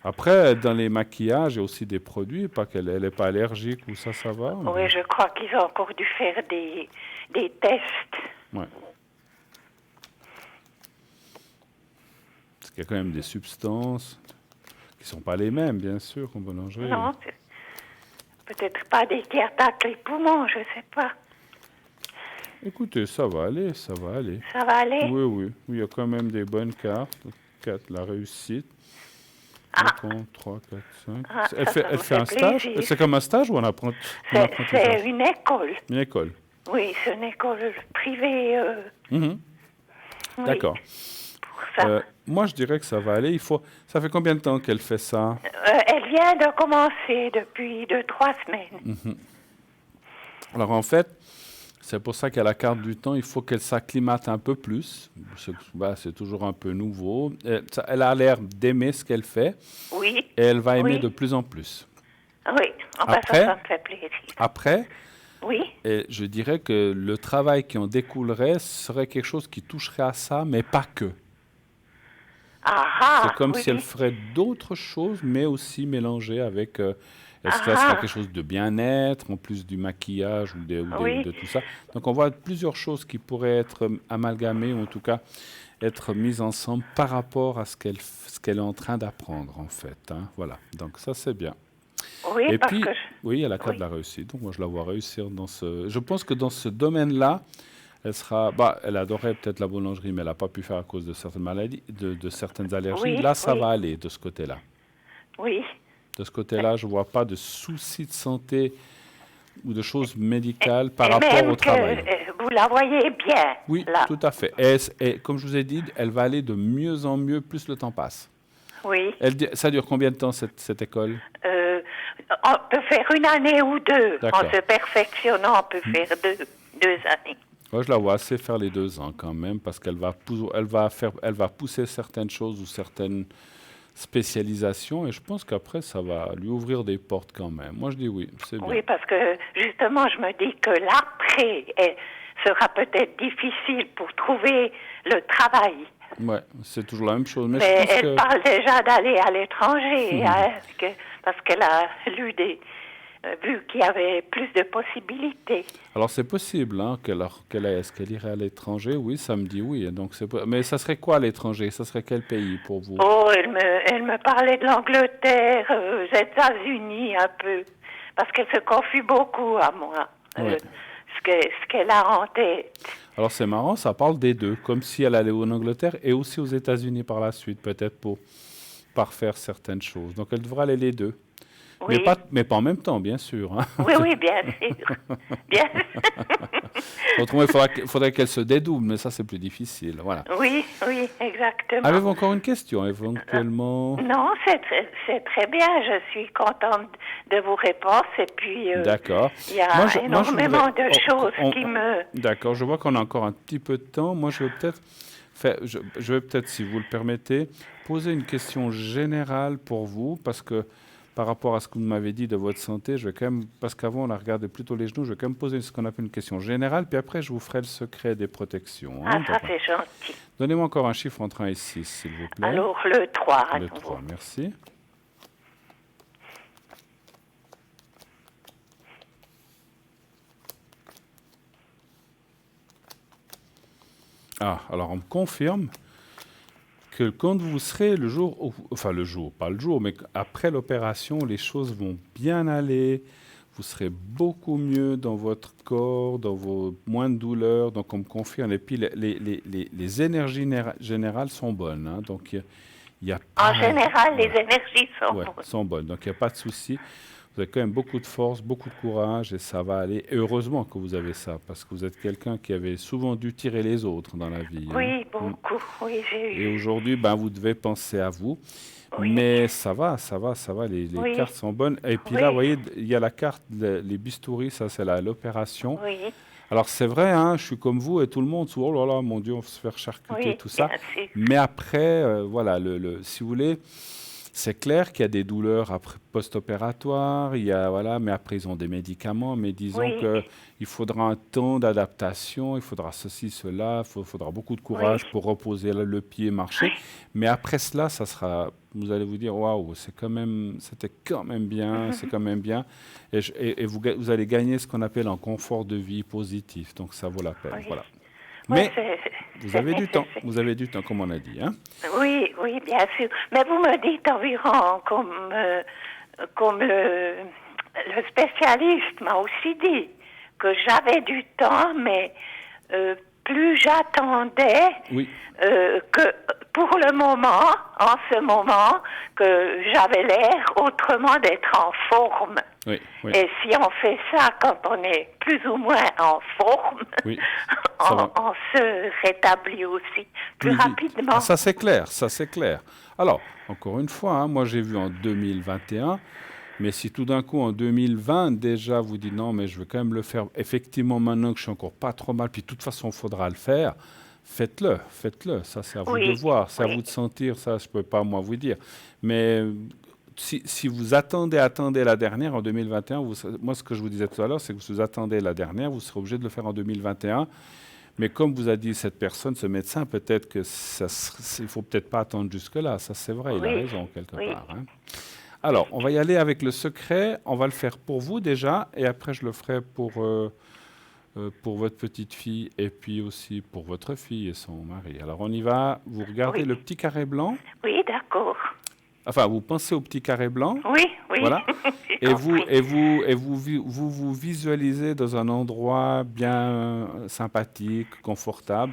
Après, dans les maquillages, il y a aussi des produits, pas qu'elle n'est pas allergique ou ça va. Oui, je crois qu'ils ont encore dû faire des tests. Ouais. Parce qu'il y a quand même des substances qui ne sont pas les mêmes, bien sûr, en boulangerie. Non, peut-être pas des qui attaquent les poumons, je ne sais pas. Écoutez, ça va aller, ça va aller. Ça va aller? Oui, oui. Il y a quand même des bonnes cartes. 4, la réussite. Ah. 3, 4, 5. Ah, Elle ça fait me fait un stage? plaisir. C'est comme un stage ou un apprentissage? C'est une école. Une école. Oui, c'est une école privée. Mhm. Oui, D'accord. pour ça. Moi, je dirais que ça va aller. Ça fait combien de temps qu'elle fait ça? Elle vient de commencer depuis 2-3 semaines. Alors, en fait, c'est pour ça qu'à la carte du temps, il faut qu'elle s'acclimate un peu plus. C'est toujours un peu nouveau. Elle a l'air d'aimer ce qu'elle fait Oui. et elle va aimer Oui. de plus en plus. Oui, enfin, Après- ça me fait plaisir. Après, Oui, je dirais que le travail qui en découlerait serait quelque chose qui toucherait à ça, mais pas que. ah, C'est comme oui, si elle oui. ferait d'autres choses, mais aussi mélangées avec... Est-ce que ça Ah. sera quelque chose de bien-être, en plus du maquillage ou Oui. de tout ça? Donc on voit plusieurs choses qui pourraient être amalgamées, ou en tout cas être mises ensemble par rapport à ce qu'elle est en train d'apprendre, en fait. Hein. Voilà, donc ça c'est bien. Oui, Et parce puis, que... oui, elle a la carte oui. de la réussite, donc moi je la vois réussir dans ce... Je pense que dans ce domaine-là, elle sera... elle adorait peut-être la boulangerie, mais elle n'a pas pu faire à cause de certaines maladies, de certaines allergies. Oui, Là, ça oui. va aller de ce côté-là. Oui, De ce côté-là, je ne vois pas de soucis de santé ou de choses médicales par et rapport même au travail. que vous la voyez bien, Oui, là. tout à fait. Et comme je vous ai dit, elle va aller de mieux en mieux plus le temps passe. Oui. Ça dure combien de temps cette école? On peut faire 1 année ou 2. D'accord. En se perfectionnant, on peut faire 2 années. Moi, je la vois assez faire les 2 ans quand même, parce qu'elle va pousser certaines choses ou certaines spécialisations, et je pense qu'après, ça va lui ouvrir des portes quand même. Moi, je dis oui, c'est bien. Oui, parce que justement, je me dis que l'après sera peut-être difficile pour trouver le travail. Ouais, c'est toujours la même chose. Mais je Mais pense elle que... parle déjà d'aller à l'étranger, hein, parce qu'elle a lu vu qu'il y avait plus de possibilités. Alors c'est possible hein, est-ce qu'elle irait à l'étranger? Oui, ça me dit oui. Donc mais ça serait quoi à l'étranger? Ça serait quel pays pour vous? Oh, elle me parlait de l'Angleterre, aux États-Unis un peu, parce qu'elle se confie beaucoup à moi, Ouais. ce qu'elle a en tête. Alors c'est marrant, ça parle des deux, comme si elle allait en Angleterre et aussi aux États-Unis par la suite, peut-être pour parfaire certaines choses. Donc elle devra aller les deux. Oui. Mais pas en même temps, bien sûr. Hein. Oui, bien sûr. Bien. Autrement, il faudrait qu'elle se dédouble, mais ça, c'est plus difficile. Voilà. Oui, exactement. Avez-vous encore une question, éventuellement? Non, c'est très bien. Je suis contente de vos réponses. Et puis, D'accord. il y a énormément de choses qui me... D'accord, je vois qu'on a encore un petit peu de temps. Moi, je vais peut-être, si vous le permettez, poser une question générale pour vous, parce que par rapport à ce que vous m'avez dit de votre santé, je vais quand même, parce qu'avant on a regardé plutôt les genoux, je vais quand même poser ce qu'on appelle une question générale, puis après je vous ferai le secret des protections. Ah, ça c'est gentil. Donnez-moi encore un chiffre entre 1 et 6, s'il vous plaît. Alors, le 3 à Le nouveau. 3, merci. Ah, alors on me confirme que quand vous serez le jour, enfin le jour, pas le jour, mais après l'opération, les choses vont bien aller, vous serez beaucoup mieux dans votre corps, dans vos moins de douleurs, donc on me confirme. Et puis les énergies générales sont bonnes, hein, donc il y a pas, En général, ouais, les énergies sont ouais, bonnes. sont bonnes, donc il n'y a pas de souci. Vous avez quand même beaucoup de force, beaucoup de courage et ça va aller. Et heureusement que vous avez ça, parce que vous êtes quelqu'un qui avait souvent dû tirer les autres dans la vie. Oui, Hein. beaucoup. Oui, j'ai Et eu. aujourd'hui, ben, vous devez penser à vous. Oui. Mais ça va, les Oui. cartes sont bonnes. Et puis Oui. là, vous voyez, il y a la carte, les bistouris, ça c'est l'opération. Oui. Alors c'est vrai, hein, je suis comme vous et tout le monde, oh là là, mon Dieu, on va se faire charcuter, Oui, tout ça. bien sûr. Mais après, voilà, si vous voulez, c'est clair qu'il y a des douleurs post-opératoires, il y a, voilà, mais après ils ont des médicaments, mais disons Oui. qu'il faudra un temps d'adaptation, il faudra ceci, cela, il faudra beaucoup de courage Oui. pour reposer le pied et marcher. Mais après cela, ça sera, vous allez vous dire, waouh, c'était quand même bien, c'est quand même bien. Et vous allez gagner ce qu'on appelle un confort de vie positif, donc ça vaut la peine. Oui. Voilà. Oui, Mais vous avez du temps, comme on a dit. Hein. Oui, oui, bien sûr. Mais vous me dites environ comme le spécialiste m'a aussi dit que j'avais du temps, mais plus j'attendais Oui. que pour le moment, en ce moment, que j'avais l'air autrement d'être en forme. Oui, oui. Et si on fait ça quand on est plus ou moins en forme, Oui, ça va. on se rétablit aussi plus vite. rapidement. Ah, ça c'est clair, ça c'est clair. Alors, encore une fois, hein, moi j'ai vu en 2021, mais si tout d'un coup en 2020 déjà vous dites non, mais je veux quand même le faire, effectivement maintenant que je suis encore pas trop mal, puis de toute façon il faudra le faire, faites-le. Ça c'est à vous Oui, de voir, c'est à oui. vous de sentir, ça je peux pas moi vous dire. Mais si vous attendez la dernière en 2021, moi ce que je vous disais tout à l'heure, c'est que si vous attendez la dernière, vous serez obligé de le faire en 2021. Mais comme vous a dit cette personne, ce médecin, peut-être que il faut peut-être pas attendre jusque-là. Ça, c'est vrai, il a Oui, raison quelque oui. part. Hein. Alors, on va y aller avec le secret. On va le faire pour vous déjà, et après je le ferai pour votre petite fille, et puis aussi pour votre fille et son mari. Alors, on y va. Vous regardez Oui. le petit carré blanc. Oui, d'accord. Enfin, vous pensez au petit carré blanc. Oui, oui. Voilà. J'ai compris. Vous visualisez dans un endroit bien sympathique, confortable.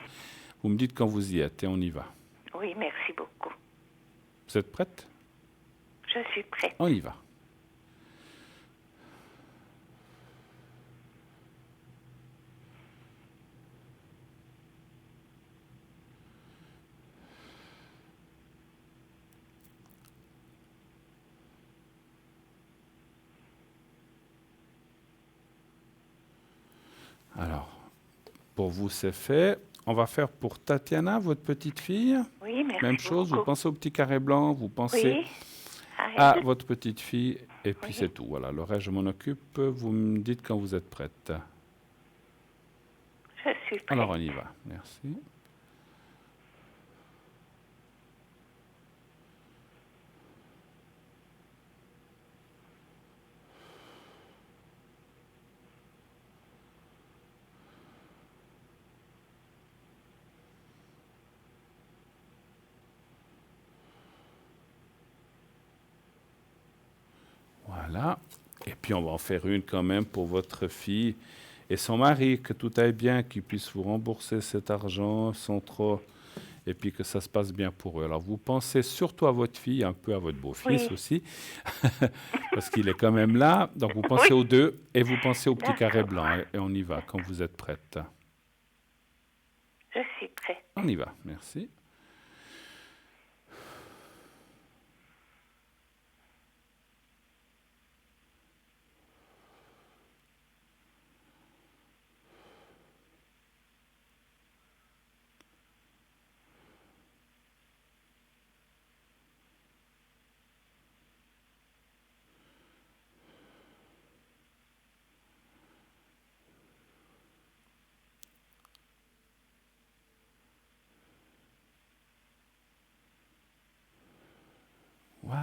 Vous me dites quand vous y êtes et on y va. Oui, merci beaucoup. Vous êtes prête? Je suis prête. On y va. Alors, pour vous, c'est fait. On va faire pour Tatiana, votre petite fille. Oui, merci Même chose, beaucoup. vous pensez au petit carré blanc, vous pensez Oui. à elle. votre petite fille, et puis Oui. c'est tout. Voilà, le reste, je m'en occupe. Vous me dites quand vous êtes prête. Je suis prête. Alors, on y va. Merci. Voilà. Et puis, on va en faire une quand même pour votre fille et son mari, que tout aille bien, qu'ils puissent vous rembourser cet argent sans trop, et puis que ça se passe bien pour eux. Alors, vous pensez surtout à votre fille, un peu à votre beau-fils Oui. aussi, parce qu'il est quand même là. Donc, vous pensez Oui. aux deux et vous pensez au petit carré D'accord. blanc. Et on y va quand vous êtes prête. Je suis prête. On y va. Merci.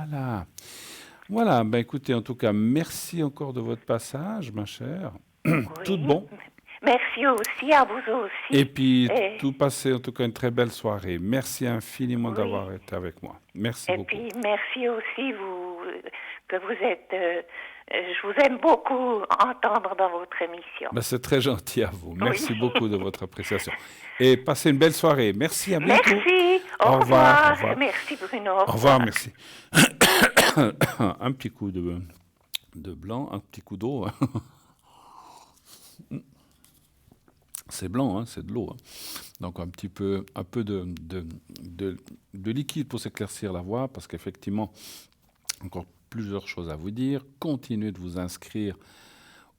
Voilà. Voilà, ben écoutez, en tout cas, merci encore de votre passage, ma chère. Tout de bon. Merci aussi, à vous aussi. Et puis, tout passez en tout cas une très belle soirée. Merci infiniment d'avoir été avec moi. Merci beaucoup. Et puis, merci aussi que vous êtes... je vous aime beaucoup entendre dans votre émission. Ben, c'est très gentil à vous. Merci beaucoup de votre appréciation. Et passez une belle soirée. Merci, à bientôt. Merci. Au revoir. Merci Bruno. Au revoir, merci. Un petit coup de blanc, un petit coup d'eau. C'est blanc, hein, c'est de l'eau. Hein. Donc un peu de liquide pour s'éclaircir la voix, parce qu'effectivement, encore plusieurs choses à vous dire. Continuez de vous inscrire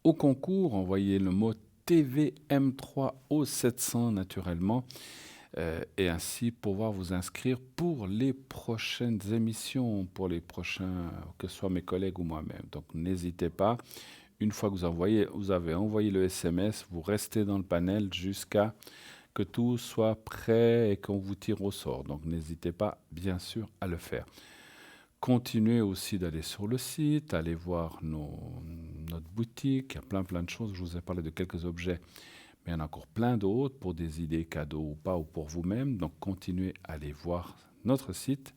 au concours. Envoyez le mot TVM3 au 700 naturellement. Et ainsi pouvoir vous inscrire pour les prochaines émissions, pour les prochains, que ce soit mes collègues ou moi-même. Donc n'hésitez pas. Une fois que vous avez envoyé le SMS, vous restez dans le panel jusqu'à que tout soit prêt et qu'on vous tire au sort. Donc n'hésitez pas, bien sûr, à le faire. Continuez aussi d'aller sur le site, allez voir notre boutique. Il y a plein de choses. Je vous ai parlé de quelques objets, mais il y en a encore plein d'autres pour des idées cadeaux ou pas, ou pour vous-même. Donc continuez à aller voir notre site.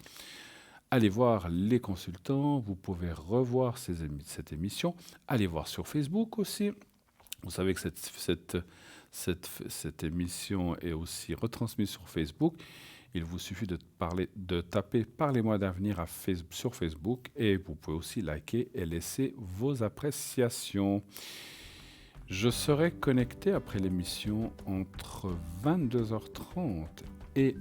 Allez voir les consultants, vous pouvez revoir cette émission. Allez voir sur Facebook aussi. Vous savez que cette émission est aussi retransmise sur Facebook. Il vous suffit de taper « Parlez-moi d'avenir » sur Facebook et vous pouvez aussi liker et laisser vos appréciations. Je serai connecté après l'émission entre 22h30 et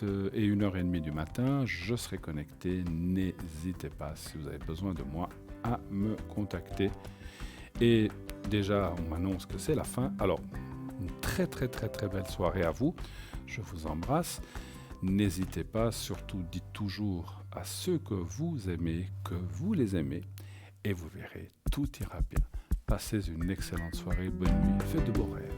1h30 du matin, je serai connecté. N'hésitez pas, si vous avez besoin de moi, à me contacter. Et déjà, on m'annonce que c'est la fin. Alors, une très belle soirée à vous. Je vous embrasse. N'hésitez pas, surtout dites toujours à ceux que vous aimez, que vous les aimez. Et vous verrez, tout ira bien. Passez une excellente soirée, bonne nuit, faites de beaux rêves.